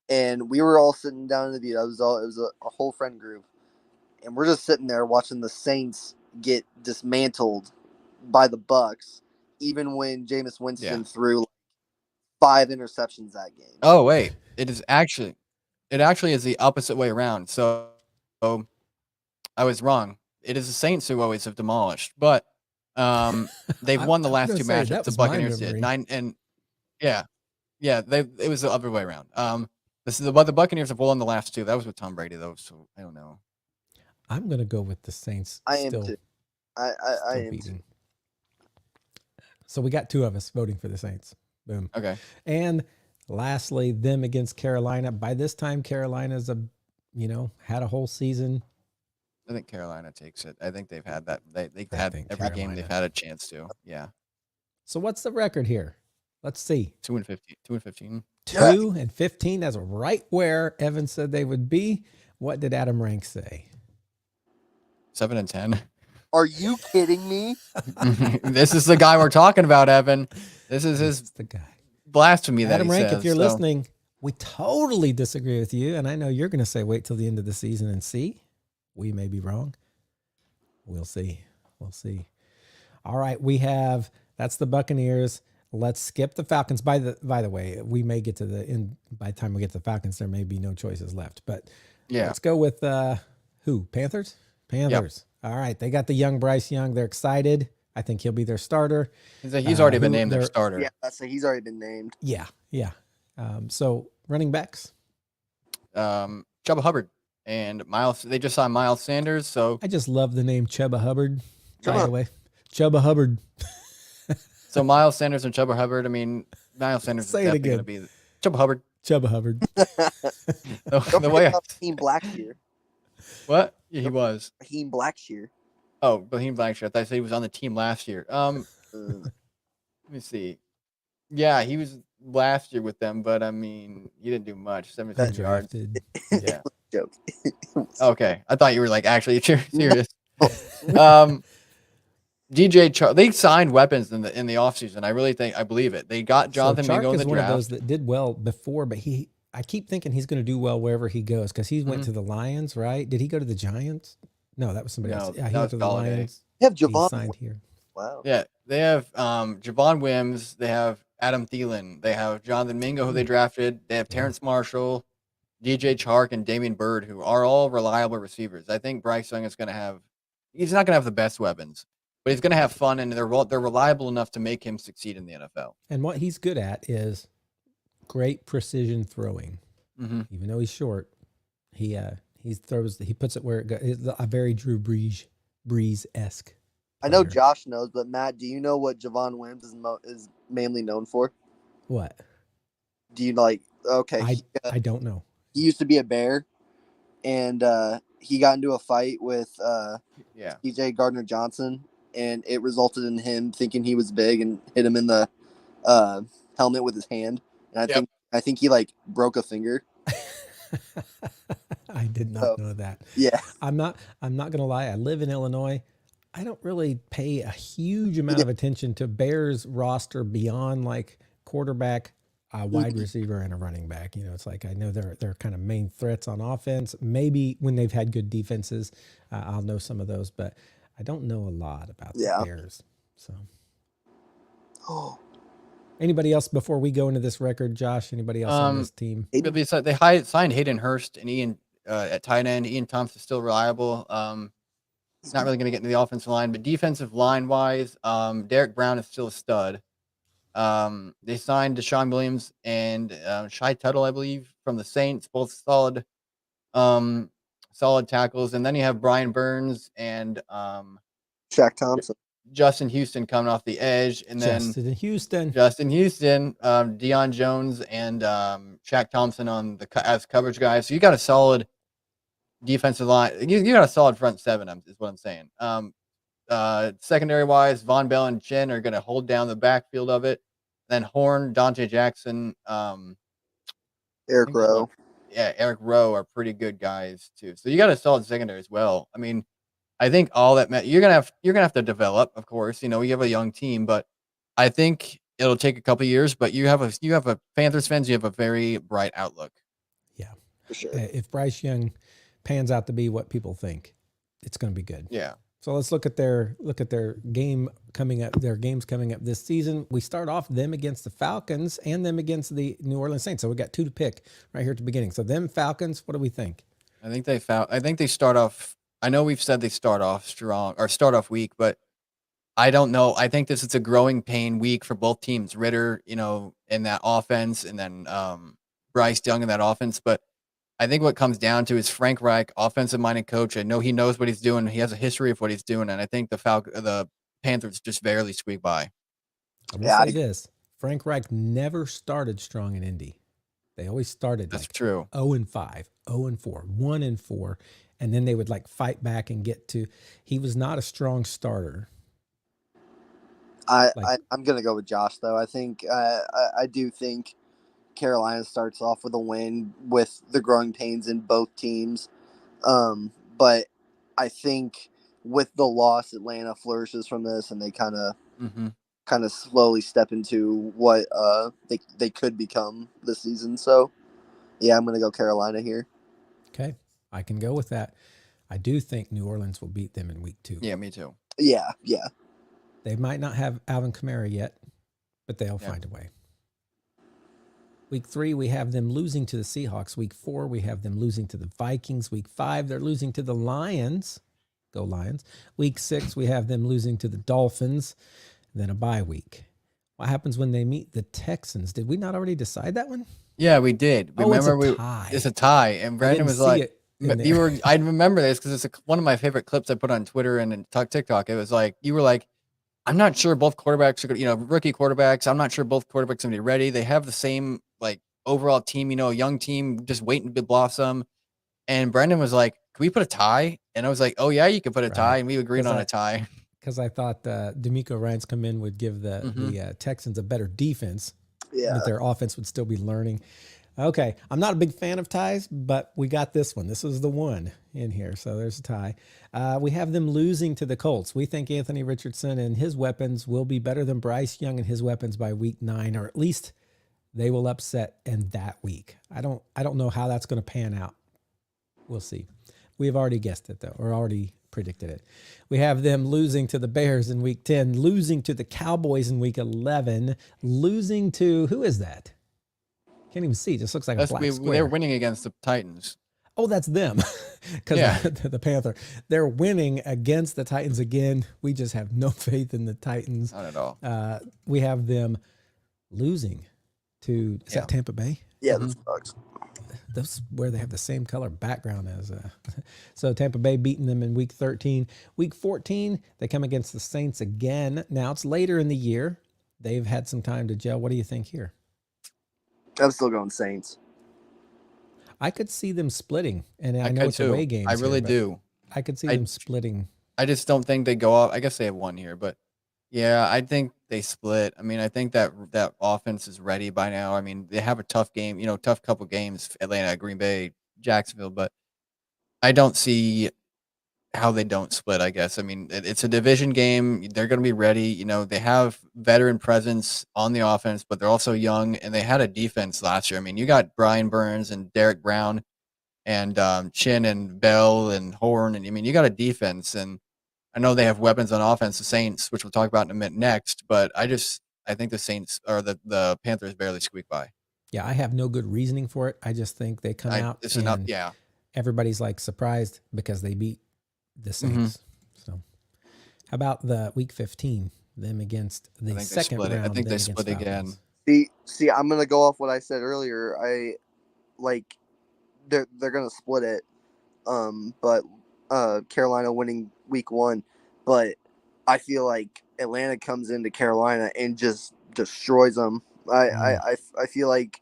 And we were all sitting down in the B-Dubs. It was a whole friend group. And we're just sitting there watching the Saints get dismantled by the Bucs, even when Jameis Winston threw 5 interceptions that game. Oh, wait. It actually is the opposite way around. So I was wrong. It is the Saints who always have demolished, but they've won the last 2 matchups. The Buccaneers did 9 and yeah. It was the other way around. The Buccaneers have won the last 2. That was with Tom Brady though, so I don't know. I'm gonna go with the Saints. I am too. I am beating. So we got 2 of us voting for the Saints. Boom. Okay. And lastly, them against Carolina. By this time, Carolina's had a whole season. I think Carolina takes it. I think they've had that. They've had every game they've had a chance to. Yeah. So what's the record here? Let's see. 2-15. 2-15. 2-15. That's right where Evan said they would be. What did Adam Rank say? 7-10. Are you kidding me? This is the guy we're talking about, Evan. This is the guy. Blasphemy that Adam he Rank, says, if you're listening, we totally disagree with you. And I know you're going to say wait till the end of the season and see. We may be wrong. We'll see. We'll see. All right. That's the Buccaneers. Let's skip the Falcons. By the way, we may get to the end. By the time we get to the Falcons, there may be no choices left. But let's go with who? Panthers? Panthers. Yep. All right. They got the young Bryce Young. They're excited. I think he'll be their starter. He's already been named their starter. Yeah, he's already been named. Yeah. So running backs. Chuba Hubbard and Miles. They just signed Miles Sanders. So I just love the name Chuba Hubbard. By the way, Chuba Hubbard. So Miles Sanders and Chuba Hubbard. I mean, Miles Sanders is definitely going to be Chuba Hubbard. Chuba Hubbard. the way Raheem Blackshear. What? Yeah, he was. Raheem Blackshear. Oh, Raheem Blackshear. I thought he was on the team last year. Let me see. Yeah, he was last year with them, but I mean, he didn't do much. 76 yards. Yeah. Joke. Okay, I thought you were like actually serious. They signed weapons in the offseason. I believe it. They got Jonathan Mingo in the draft. One of those that did well before, but I keep thinking he's going to do well wherever he goes because he went to the Lions, right? Did he go to the Giants? No, that was somebody else. Yeah, he went to the Lions. They have Javon. Signed here. Wow. Yeah, they have Javon Wims. They have Adam Thielen. They have Jonathan Mingo, who they drafted. They have Terrence Marshall, DJ Chark, and Damian Byrd, who are all reliable receivers. I think Bryce Young is going to have. He's not going to have the best weapons, but he's going to have fun, and they're reliable enough to make him succeed in the NFL. And what he's good at is great precision throwing. Even though he's short, He puts it where it goes. It's a very Drew Brees-esque. I know Josh knows, but Matt, do you know what Javon Wims is mainly known for? What? Do you like? Okay, I don't know. He used to be a Bear, and he got into a fight with CJ Gardner-Johnson, and it resulted in him thinking he was big and hit him in the helmet with his hand. And I think he like broke a finger. I did not know that. Yeah, I'm not gonna lie. I live in Illinois. I don't really pay a huge amount of attention to Bears roster beyond like quarterback, wide receiver, and a running back. You know, it's like I know they're kind of main threats on offense. Maybe when they've had good defenses, I'll know some of those, but I don't know a lot about the Bears. So, anybody else before we go into this record, Josh? Anybody else on this team? They signed Hayden Hurst and Ian at tight end. Ian Thompson's still reliable. He's not really going to get into the offensive line, but defensive line wise, Derek Brown is still a stud. They signed Deshaun Williams and Shai Tuttle, I believe, from the Saints, both solid tackles. And then you have Brian Burns and Shaq Thompson, Justin Houston coming off the edge, and then Justin Houston, Deion Jones, and Shaq Thompson on as coverage guys. So you got a solid defensive line. You got a solid front seven, is what I'm saying. Secondary wise, Von Bell and Chen are going to hold down the backfield of it. Then Horn, Dante Jackson, Eric Rowe. Eric Rowe are pretty good guys too. So you got a solid secondary as well. I mean, I think all that you're gonna have to develop, of course. You know, you have a young team, but I think it'll take a couple of years. But you have a Panthers fans. You have a very bright outlook. Yeah, for sure. If Bryce Young pans out to be what people think, it's going to be good. Yeah. So let's look at their game coming up. Their games coming up this season. We start off them against the Falcons and them against the New Orleans Saints. So we got two to pick right here at the beginning. So them Falcons. What do we think? I think they start off. I know we've said they start off strong or start off weak, but I don't know. I think this is a growing pain week for both teams. Ritter, you know, in that offense, and then Bryce Young in that offense. But I think what comes down to is Frank Reich, offensive-minded coach. I know he knows what he's doing. He has a history of what he's doing, and I think the Panthers just barely squeak by. I will say this: Frank Reich never started strong in Indy. They always started. That's true. 0-5, 0-4, 1-4, and then they would like fight back and get to. He was not a strong starter. I'm gonna go with Josh though. I think I do think Carolina starts off with a win with the growing pains in both teams. But I think with the loss, Atlanta flourishes from this, and they kind of slowly step into what they could become this season. So, yeah, I'm going to go Carolina here. Okay, I can go with that. I do think New Orleans will beat them in week 2. Yeah, me too. Yeah. They might not have Alvin Kamara yet, but they'll find a way. Week 3, we have them losing to the Seahawks. Week 4, we have them losing to the Vikings. Week 5, they're losing to the Lions. Go Lions. Week 6, we have them losing to the Dolphins. Then a bye week. What happens when they meet the Texans? Did we not already decide that one? Yeah, we did. It's a tie. It's a tie. And Brandon was like, I remember this because it's one of my favorite clips I put on Twitter and TikTok. It was like, you were like, I'm not sure both quarterbacks are good, rookie quarterbacks. I'm not sure both quarterbacks are going to be ready. They have the same like overall team, young team just waiting to blossom. And Brendan was like, can we put a tie? And I was like, oh yeah, you can put a tie. And we agreed on a tie. Because I thought D'Amico Ryans come in would give the Texans a better defense. Yeah. But their offense would still be learning. Okay. I'm not a big fan of ties, but we got this one. This is the one in here. So there's a tie. We have them losing to the Colts. We think Anthony Richardson and his weapons will be better than Bryce Young and his weapons by week 9, or at least they will upset in that week. I don't know how that's going to pan out. We'll see. We have already guessed it though, or already predicted it. We have them losing to the Bears in week 10, losing to the Cowboys in week 11, losing to, who is that? Can't even see. It just looks like a black square. They're winning against the Titans. Oh, that's them. Because the Panther. They're winning against the Titans again. We just have no faith in the Titans. Not at all. We have them losing to, is that Tampa Bay? Yeah, Mhm. that's Bucks. Those where they have the same color background as so Tampa Bay beating them in week 13. Week 14, they come against the Saints again. Now it's later in the year. They've had some time to gel. What do you think here? I'm still going Saints. I could see them splitting, and I know could it's away too. games I really here, but do. I could see I them splitting. I just don't think they go off. I guess they have one here, but yeah, I think they split. I mean, I think that offense is ready by now. I mean, they have a tough game, tough couple games, Atlanta, Green Bay, Jacksonville, but I don't see how they don't split, I guess. I mean, it's a division game. They're going to be ready. They have veteran presence on the offense, but they're also young, and they had a defense last year. I mean, you got Brian Burns and Derek Brown and Chin and Bell and Horn, and I mean, you got a defense, and I know they have weapons on offense, the Saints, which we'll talk about in a minute next, but I think the Saints or the Panthers barely squeak by. Yeah, I have no good reasoning for it. I just think they come out This is not, and yeah. everybody's like surprised because they beat the Saints. So, how about the week 15? Them against the I think they second split it. round. I think them they split against again. Falcons. See, I'm gonna go off what I said earlier. I like they're gonna split it. But Carolina winning week 1, but I feel like Atlanta comes into Carolina and just destroys them. I feel like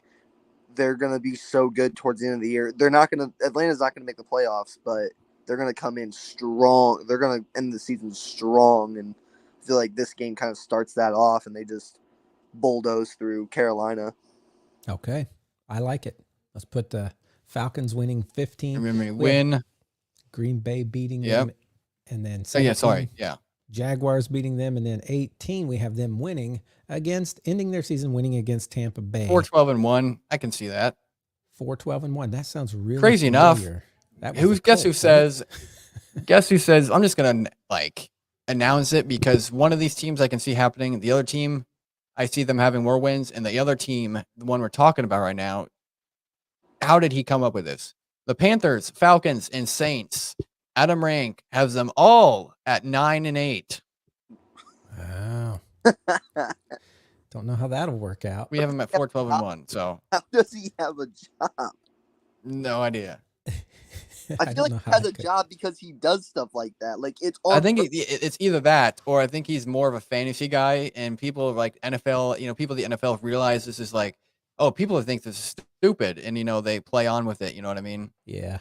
they're gonna be so good towards the end of the year. Atlanta's not gonna make the playoffs, but they're gonna come in strong. They're gonna end the season strong, and I feel like this game kind of starts that off, and they just bulldoze through Carolina. Okay, I like it. Let's put the Falcons winning 15. Remember, win. Green Bay beating Yep. them, and then 17, yeah. Jaguars beating them, and then 18 we have them winning ending their season winning against Tampa Bay. 4-12-1. I can see that. 4-12-1. That sounds really crazy familiar. Enough. Guess who says? I'm just gonna announce it because one of these teams I can see happening. The other team, I see them having more wins, and the other team, the one we're talking about right now, how did he come up with this? The Panthers, Falcons, and Saints. Adam Rank has them all at 9-8. Wow. Don't know how that'll work out. We have him at 4-12-1. So how does he have a job? No idea. I feel like he has a job because he does stuff like that. Like I think it's either that or I think he's more of a fantasy guy, and people like NFL, people at the NFL realize this is like, oh, people think this is stupid, and they play on with it. You know what I mean? Yeah.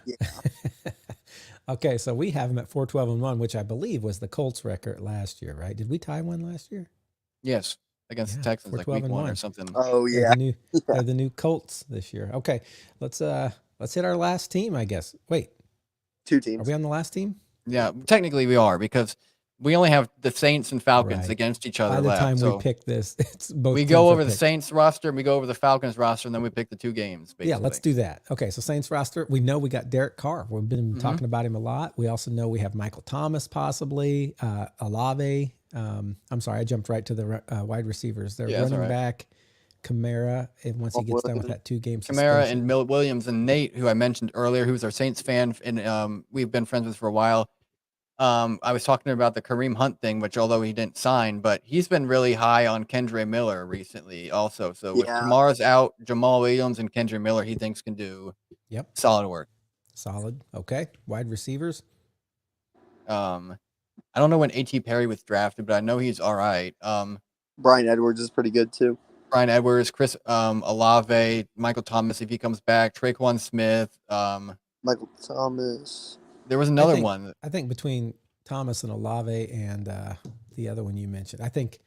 Okay, so we have him at 4-12-1, which I believe was the Colts record last year, right? Did we tie one last year? Yes, against the Texans, like week 1 or something. Oh yeah, they're the new Colts this year. Okay, let's hit our last team, I guess. Wait, 2 teams. Are we on the last team? Yeah, technically we are because we only have the Saints and Falcons against each other. By the time we pick this, it's both. We go over the Saints roster, and we go over the Falcons roster, and then we pick the 2 games. Basically. Yeah, let's do that. Okay, so Saints roster. We know we got Derek Carr. We've been talking about him a lot. We also know we have Michael Thomas, possibly Olave. I'm sorry, I jumped right to the wide receivers. They're running back. Kamara, and once he gets done with that 2 games, Kamara and Williams and Nate, who I mentioned earlier, who's our Saints fan, and we've been friends with for a while. I was talking about the Kareem Hunt thing, which although he didn't sign, but he's been really high on Kendre Miller recently also. So with Kamara's out, Jamal Williams and Kendre Miller, he thinks can do solid work. Solid. Okay. Wide receivers. I don't know when A.T. Perry was drafted, but I know he's all right. Brian Edwards is pretty good too. Brian Edwards, Chris Olave, Michael Thomas if he comes back, Traquan Smith, Michael Thomas. There was another one. I think between Thomas and Olave and the other one you mentioned, I think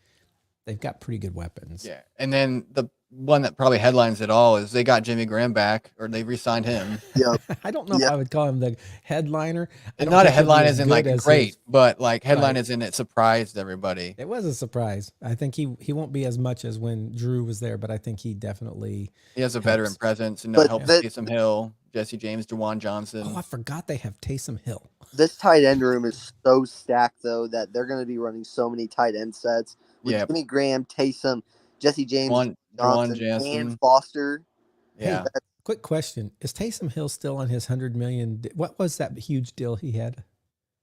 they've got pretty good weapons. Yeah, and then the one that probably headlines it all is they got Jimmy Graham back, or they re-signed him. Yeah, I don't know if I would call him the headliner. And not a headline as in like great, but like headline as in it surprised everybody. It was a surprise. I think he won't be as much as when Drew was there, but I think he definitely has a veteran presence and helps Taysom Hill, Jesse James, Juwan Johnson. Oh, I forgot they have Taysom Hill. This tight end room is so stacked though that they're going to be running so many tight end sets with Jimmy Graham, Taysom, Jesse James, Johnson, and Foster. Yeah. Hey, quick question: is Taysom Hill still on his $100 million? What was that huge deal he had?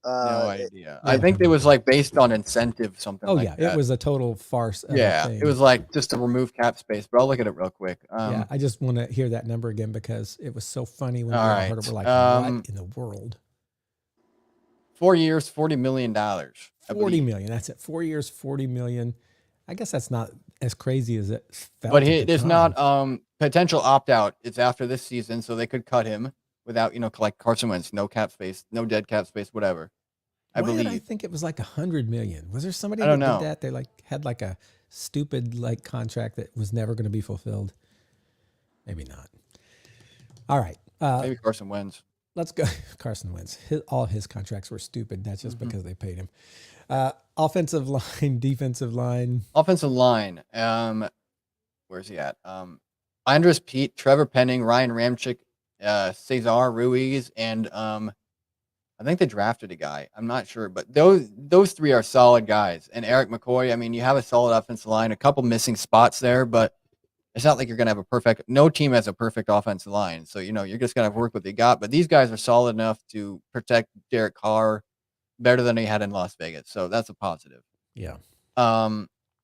No idea. Yeah. I think it was like based on incentive, something Oh like yeah, that. it was a total farce of a Yeah, thing. it was like just to remove cap space, but I'll look at it real quick. Yeah, I just want to hear that number again because it was so funny when we all all right. heard it. We're like, what in the world? 4 years, $40 million. 40 million. That's it. 4 years, 40 million. I guess that's not as crazy as it felt. But at the there's time. not potential opt out. It's after this season, so they could cut him without like Carson Wentz, no cap space, no dead cap space, whatever. I Why did I believe. think it was like 100 million? Was there somebody I that don't did know. that? They like had like a stupid like contract that was never going to be fulfilled. Maybe not. All right. Maybe Carson Wentz. Let's go. Carson Wentz. All his contracts were stupid. That's just because they paid him. Offensive line, defensive line. Offensive line. Where's he at? Andres Pete, Trevor Penning, Ryan Ramchick, Cesar Ruiz, and I think they drafted a guy. I'm not sure, but those three are solid guys. And Eric McCoy. I mean, you have a solid offensive line. A couple missing spots there, but it's not like you're gonna have a perfect. No team has a perfect offensive line, so you're just gonna have to work with what you got. But these guys are solid enough to protect Derek Carr better than he had in Las Vegas, so that's a positive. Yeah.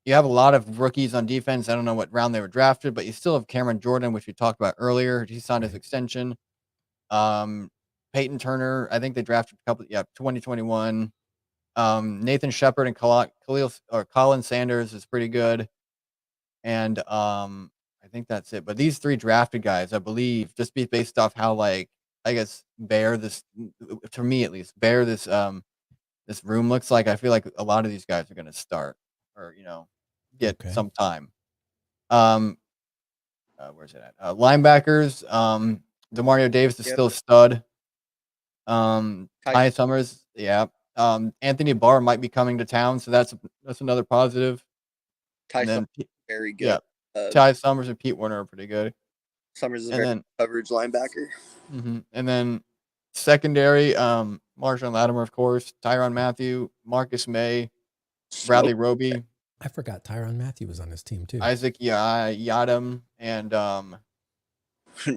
You have a lot of rookies on defense. I don't know what round they were drafted, but you still have Cameron Jordan, which we talked about earlier. He signed his extension. Peyton Turner, I think they drafted a couple. Yeah, 2021. Nathan Shepard and Colin Sanders is pretty good, and I think that's it. But these three drafted guys, I believe, just be based off how I guess bare this, to me at least, bare this this room looks like. I feel like a lot of these guys are going to start or get some time. Where's it at? Linebackers. Demario Davis is still a stud. Ty Summers, yeah. Anthony Barr might be coming to town, so that's another positive. Ty Summers, very good. Yeah. Ty Summers and Pete Werner are pretty good. Summers is a very coverage linebacker. And then secondary, Marshawn Latimer, of course, Tyrann Mathieu, Marcus May, Bradley Roby. I forgot Tyrann Mathieu was on this team too. Isaac Yadam and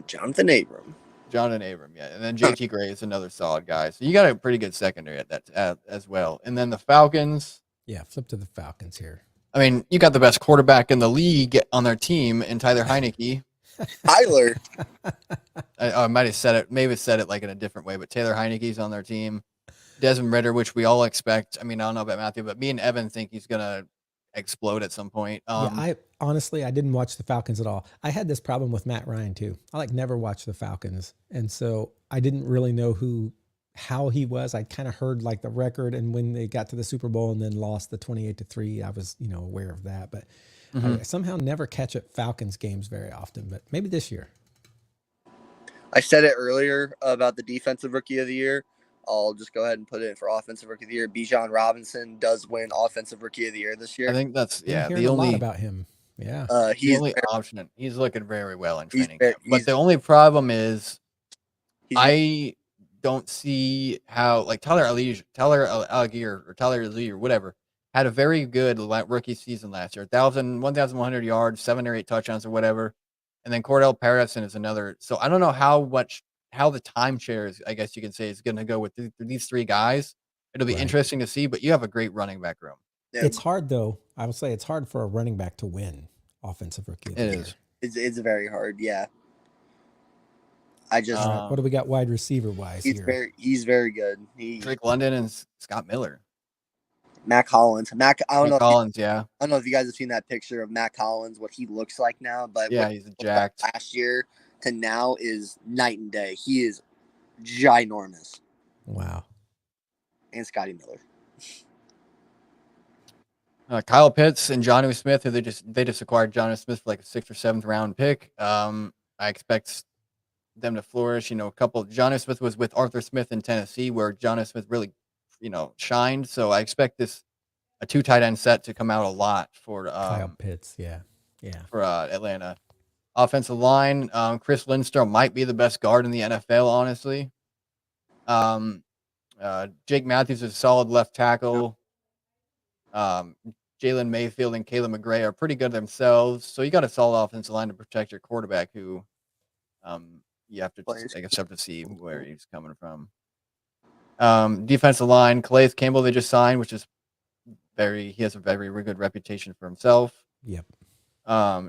Jonathan Abram. Yeah. And then JT Gray is another solid guy. So you got a pretty good secondary at that as well. And then the Falcons. Yeah, flip to the Falcons here. I mean, you got the best quarterback in the league on their team in Tyler Heineke. Tyler. I might have said it, maybe said it like in a different way, but Taylor Heineke's on their team. Desmond Ridder, which we all expect. I mean, I don't know about Matthew, but me and Evan think he's going to explode at some point. I honestly didn't watch the Falcons at all. I had this problem with Matt Ryan too. I never watched the Falcons, and so I didn't really know how he was. I kind of heard the record, and when they got to the Super Bowl and then lost the 28-3, I was aware of that, but I somehow never catch at Falcons games very often. But maybe this year. I said it earlier about the defensive rookie of the year. I'll just go ahead and put it in for offensive rookie of the year. Bijan Robinson does win offensive rookie of the year this year. I think that's the only lot about him. Yeah, he's the only option. He's looking very well in training camp. But the only problem is, I don't see how Tyler Algier, whatever, had a very good rookie season last year. 1,100 yards, 7 or 8 touchdowns or whatever. And then Cordell Patterson is another. So I don't know how the timeshare is, I guess you could say, is going to go with these three guys. It'll be interesting to see, but you have a great running back room. Yeah. It's hard, though. I would say it's hard for a running back to win offensive rookie of the year. It's very hard, yeah. I just what do we got wide receiver wise here? He's very good. Drake London and Scott Miller. Mac Hollins. I don't know if you guys have seen that picture of Mac Hollins, what he looks like now, but yeah, he's jacked. Last year to now is night and day. He is ginormous. Wow. And Scotty Miller. Kyle Pitts and Jonnu Smith, who they just acquired Jonnu Smith for a 6th or 7th round pick. I expect them to flourish. Jonnu Smith was with Arthur Smith in Tennessee, where Jonnu Smith really, shined. So I expect a 2 tight end set to come out a lot for Kyle Pitts. Yeah. For Atlanta. Offensive line, Chris Lindstrom might be the best guard in the NFL, honestly. Jake Matthews is a solid left tackle. Jalen Mayfield and Caleb McGray are pretty good themselves. So you got a solid offensive line to protect your quarterback, who you have to, I guess, have to see where he's coming from. Defensive line, Calais Campbell they just signed, which is he has a very good reputation for himself. Yep.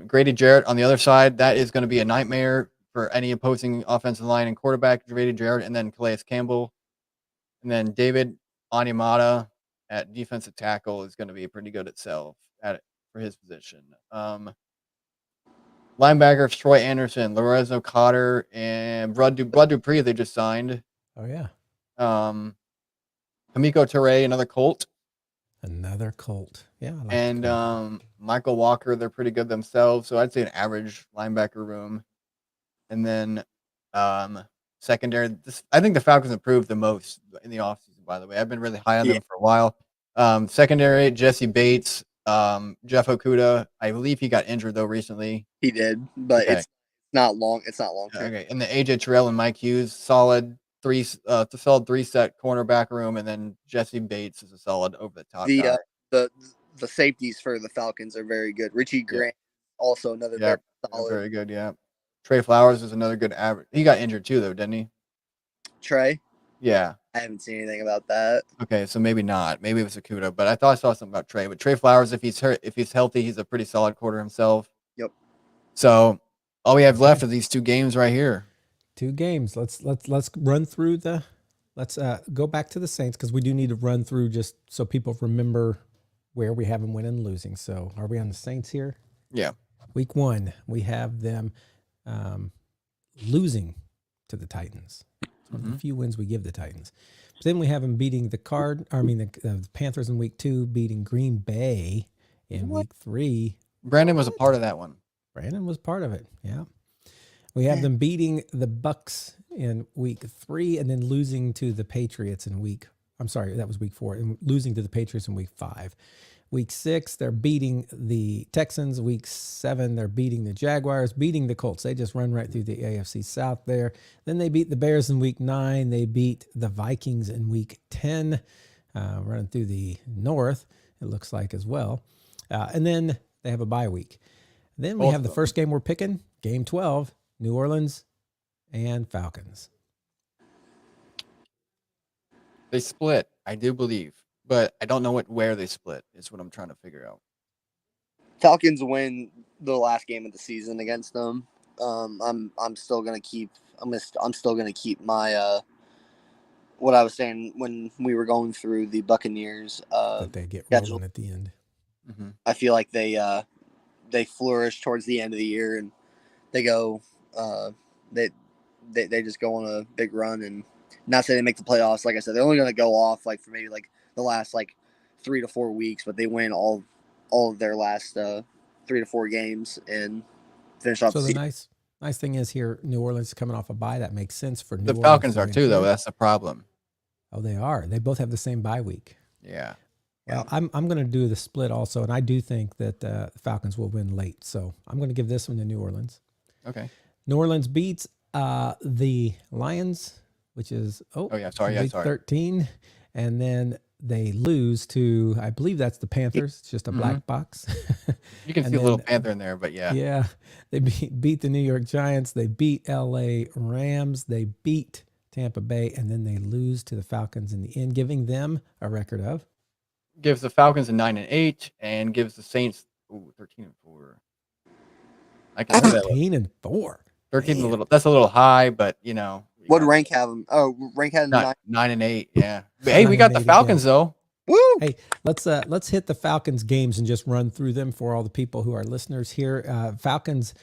Grady Jarrett on the other side, that is going to be a nightmare for any opposing offensive line and quarterback. Grady Jarrett, and then Calais Campbell, and then David Onyemata at defensive tackle is going to be pretty good itself for his position. Linebacker Troy Anderson, Lorenzo Cotter, and Bud Dupree they just signed. Oh yeah. Hamiko Toure, another Colt. Another Colt. Yeah. I like And Michael Walker, they're pretty good themselves. So I'd say an average linebacker room. And then secondary, I think the Falcons improved the most in the offseason, by the way. I've been really high on them for a while. Secondary, Jesse Bates, Jeff Okuda. I believe he got injured, though, recently. He did, but it's not long. It's not long term. Okay. And the AJ Terrell and Mike Hughes, solid three-set cornerback room, and then Jesse Bates is a solid over-the-top guy. The safeties for the Falcons are very good. Richie Grant, also another very solid. Very good, yeah. Trey Flowers is another good average. He got injured too, though, didn't he? Trey? Yeah. I haven't seen anything about that. Okay, so maybe not. Maybe it was Akuda, but I thought I saw something about Trey. But Trey Flowers, if he's healthy, he's a pretty solid quarter himself. Yep. So all we have left are these 2 games right here. 2 games. Let's run through let's go back to the Saints, because we do need to run through just so people remember where we have them winning and losing. So are we on the Saints here? Yeah. Week 1, we have them losing to the Titans. It's one of the few wins we give the Titans. But then we have them beating the Panthers in week 2, beating Green Bay in week 3. Brandon was a part of that one. Brandon was part of it. Yeah. We have them beating the Bucks in week 3 and then losing to the Patriots in that was week 4, and losing to the Patriots in week 5. Week 6, they're beating the Texans. Week 7, they're beating the Jaguars, beating the Colts. They just run right through the AFC South there. Then they beat the Bears in week 9. They beat the Vikings in week 10, running through the North, it looks like, as well. And then they have a bye week. Then we have the first game we're picking, game 12, New Orleans and Falcons. They split, I do believe. But I don't know where they split is what I'm trying to figure out. Falcons win the last game of the season against them. I'm still gonna keep my what I was saying when we were going through the Buccaneers. That they get rolling at the end. Mm-hmm. I feel like they flourish towards the end of the year, and they go they just go on a big run, and not say they make the playoffs. Like I said, they're only gonna go off like for maybe like the last 3 to 4 weeks, but they win all of their last 3 to 4 games and finish off. So the nice thing is here, New Orleans is coming off a bye. That makes sense for New Orleans. The Falcons are too, though. That's the problem. Oh, they are. They both have the same bye week. Yeah. Well, I'm going to do the split also, and I do think that the Falcons will win late. So I'm going to give this one to New Orleans. Okay. New Orleans beats the Lions, which is week 13, and then they lose to, I believe that's the Panthers. It's just a black box. You can see a little Panther in there, but yeah. Yeah. They beat the New York Giants. They beat LA Rams. They beat Tampa Bay, and then they lose to the Falcons in the end, giving them a record of? Gives the Falcons a 9-8 and gives the Saints 13-4. I can 13-4. 13 that's a little high, but you know. What rank have them? Oh, rank had 9-8. Yeah. But, hey, we got the Falcons though. Woo! Hey, let's hit the Falcons games and just run through them for all the people who are listeners here. Falcons,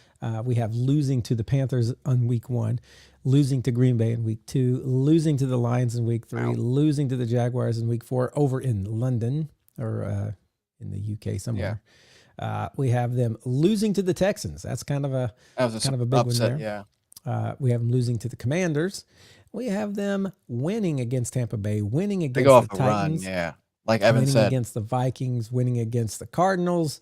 we have losing to the Panthers on week 1, losing to Green Bay in week 2, losing to the Lions in week 3, losing to the Jaguars in week 4 over in London or in the UK somewhere. Yeah. We have them losing to the Texans. That's kind of a big upset, one there. Yeah. We have them losing to the Commanders. We have them winning against Tampa Bay, winning against the Titans. Run, yeah. Like Evan said. Winning against the Vikings, winning against the Cardinals,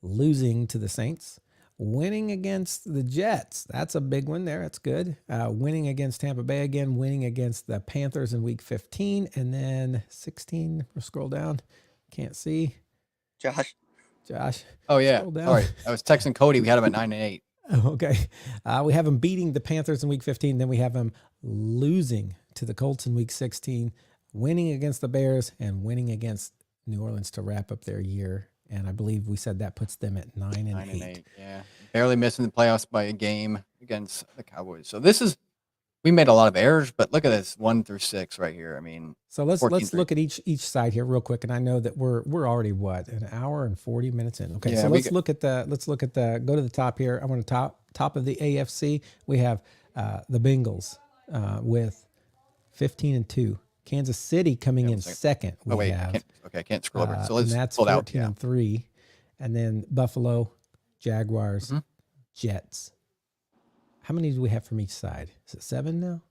losing to the Saints, winning against the Jets. That's a big one there. That's good. Winning against Tampa Bay again, winning against the Panthers in week 15, and then 16. We'll scroll down. Can't see. Josh. Oh, yeah. Sorry. I was texting Cody. We had him at 9-8. Okay. We have them beating the Panthers in week 15. Then we have them losing to the Colts in week 16, winning against the Bears and winning against New Orleans to wrap up their year. And I believe we said that puts them at 9-8. Yeah, barely missing the playoffs by a game against the Cowboys. So we made a lot of errors, but look at this 1 through 6 right here. I mean, so let's look at each side here real quick. And I know that we're already an hour and 40 minutes in. Okay, so let's look at the go to the top here. I want to top of the AFC. We have the Bengals with 15-2. Kansas City coming in second. I can't scroll over. So let's and that's pull 14-3, and then Buffalo, Jaguars, Jets. How many do we have from each side? Is it 7 now?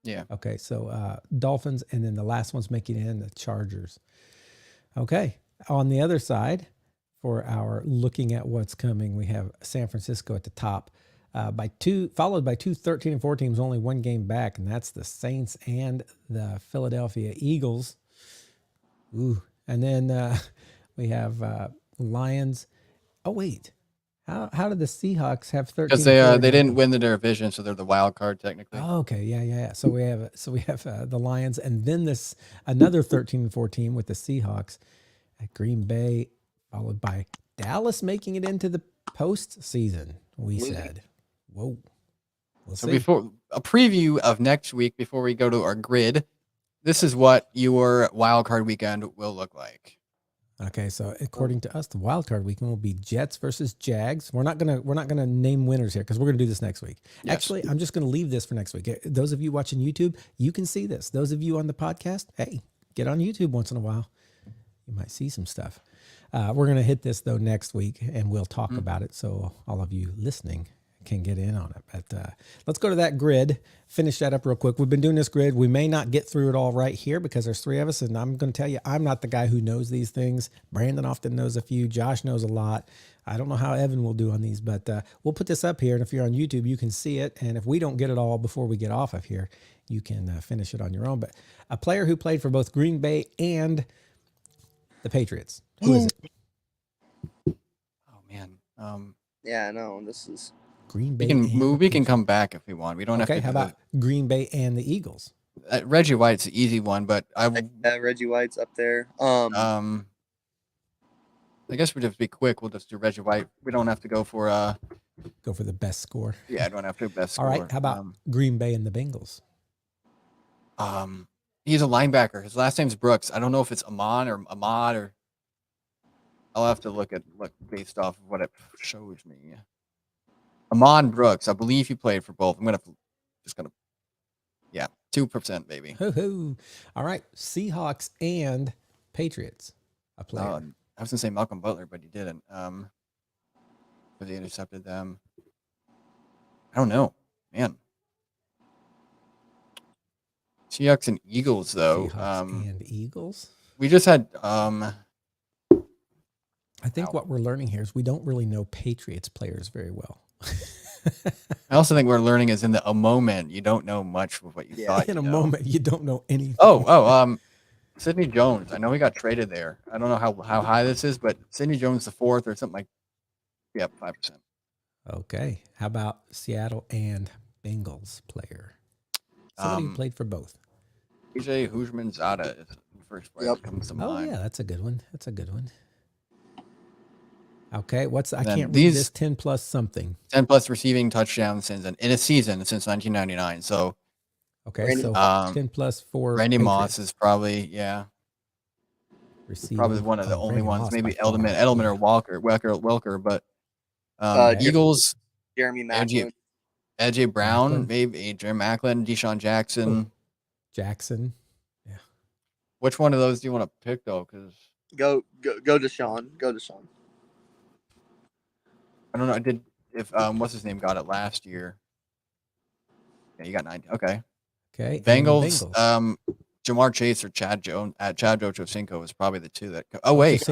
Yeah. Okay, so Dolphins, and then the last one's making it in, the Chargers. Okay, on the other side, for our looking at what's coming, we have San Francisco at the top. Followed by two 13-4 teams, only one game back, and that's the Saints and the Philadelphia Eagles. Ooh, and then we have Lions. Oh wait, how did the Seahawks have 13? Because they didn't win the division, so they're the wild card technically. Oh, okay, yeah. So we have the Lions, and then this another 13-4 team with the Seahawks at Green Bay, followed by Dallas making it into the postseason. We said. Whoa. So before a preview of next week, before we go to our grid, this is what your wild card weekend will look like. Okay, so according to us, the wild card weekend will be Jets versus Jags. We're not gonna name winners here because we're gonna do this next week. Yes. Actually, I'm just gonna leave this for next week. Those of you watching YouTube, you can see this. Those of you on the podcast, hey, get on YouTube once in a while. You might see some stuff. We're gonna hit this though next week, and we'll talk about it. So all of you listening can get in on it. But let's go to that grid, finish that up real quick. We've been doing this grid. We may not get through it all right here because there's 3 of us, and I'm going to tell you, I'm not the guy who knows these things. Brandon often knows a few. Josh knows a lot. I don't know how Evan will do on these, but we'll put this up here, and if you're on YouTube, you can see it. And if we don't get it all before we get off of here, you can finish it on your own. But a player who played for both Green Bay and the Patriots. Who is it? Oh, man. Yeah, no, this is... Green Bay. We can come back if we want. We don't have to. Okay, how about Green Bay and the Eagles? Reggie White's the easy one, but Reggie White's up there. I guess we'll just be quick. We'll just do Reggie White. We don't have to go for the best score. Yeah, I don't have to do best score. All right, how about Green Bay and the Bengals? He's a linebacker. His last name's Brooks. I don't know if it's Amon or Ahmad or. I'll have to look based off of what it shows me. Amon Brooks, I believe he played for both. I'm gonna 2% maybe. All right, Seahawks and Patriots. A player. I was gonna say Malcolm Butler, but he didn't. Because he intercepted them. I don't know, man. Seahawks and Eagles, though. Seahawks and Eagles. We just had. I think what we're learning here is we don't really know Patriots players very well. I also think we're learning is in a moment you don't know much of what you thought. In a moment you don't know anything. Sidney Jones. I know he got traded there. I don't know how high this is, but Sidney Jones the 4th or something like. Yep, 5%. Okay, how about Seattle and Bengals player? Somebody who played for both. PJ Hujman-Zada is the first player that comes to mind. Oh yeah, that's a good one. Okay, I can't read this 10 plus something. 10 plus receiving touchdowns in a season since 1999. So, okay, 10 plus for Randy Moss is probably receiving. Probably one of the only ones. Moss maybe Edelman or Welker, but Eagles, Jeremy Maclin, AJ Brown, maybe Adrian Maclin, Deshaun Jackson. Jackson, yeah. Which one of those do you want to pick though? Because go Deshaun. I don't know. What's his name got it last year? Yeah, you got 9. Okay. Bengals. Jamar Chase or Chad Ochocinco is probably the two that. Oh wait,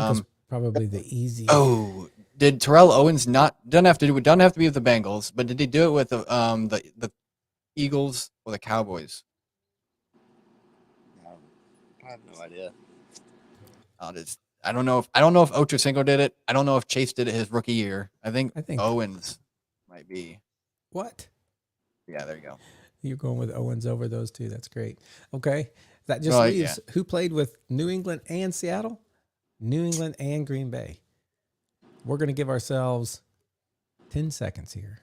probably the easy. Oh, did Terrell Owens doesn't have to be with the Bengals, but did he do it with the Eagles or the Cowboys? I have no idea. I don't know if Ochocinco did it. I don't know if Chase did it his rookie year. I think Owens might be. What? Yeah, there you go. You're going with Owens over those two. That's great. Okay. That just Well, leaves who played with New England and Seattle, New England and Green Bay. We're going to give ourselves 10 seconds here.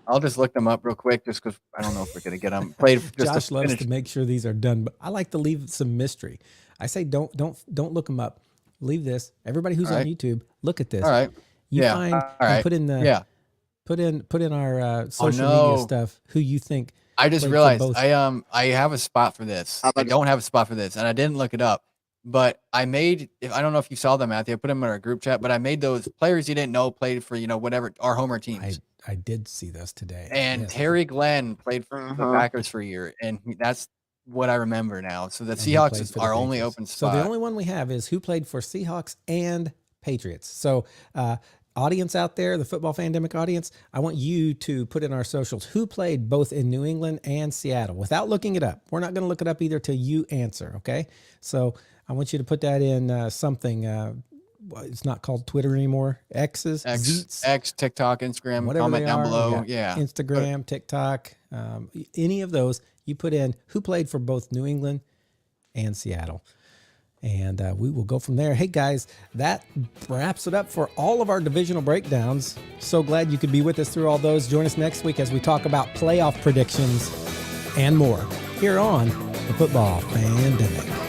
I'll just look them up real quick, just because I don't know if we're going to get them played. Just Josh loves to make sure these are done, but I like to leave some mystery. I say don't look them up. Leave this. Everybody who's on YouTube, look at this. All right. You find and put in the put in our social media stuff who you think. I just realized I have a spot for this. I don't have a spot for this, and I didn't look it up. But I made, I don't know if you saw them, Matthew. I put them in our group chat, but I made those players you didn't know played for, whatever, our homer teams. I did see this today. And Terry Glenn played for the Packers for a year, and that's what I remember now. So the Seahawks is our only open spot. So the only one we have is who played for Seahawks and Patriots. So audience out there, the Football Fandemic audience, I want you to put in our socials who played both in New England and Seattle without looking it up. We're not going to look it up either till you answer, okay? So I want you to put that in something. It's not called Twitter anymore. X, TikTok, Instagram. Whatever comment down below. Yeah. Instagram, TikTok, any of those. You put in who played for both New England and Seattle. And we will go from there. Hey, guys, that wraps it up for all of our divisional breakdowns. So glad you could be with us through all those. Join us next week as we talk about playoff predictions and more here on the Football Fandemic.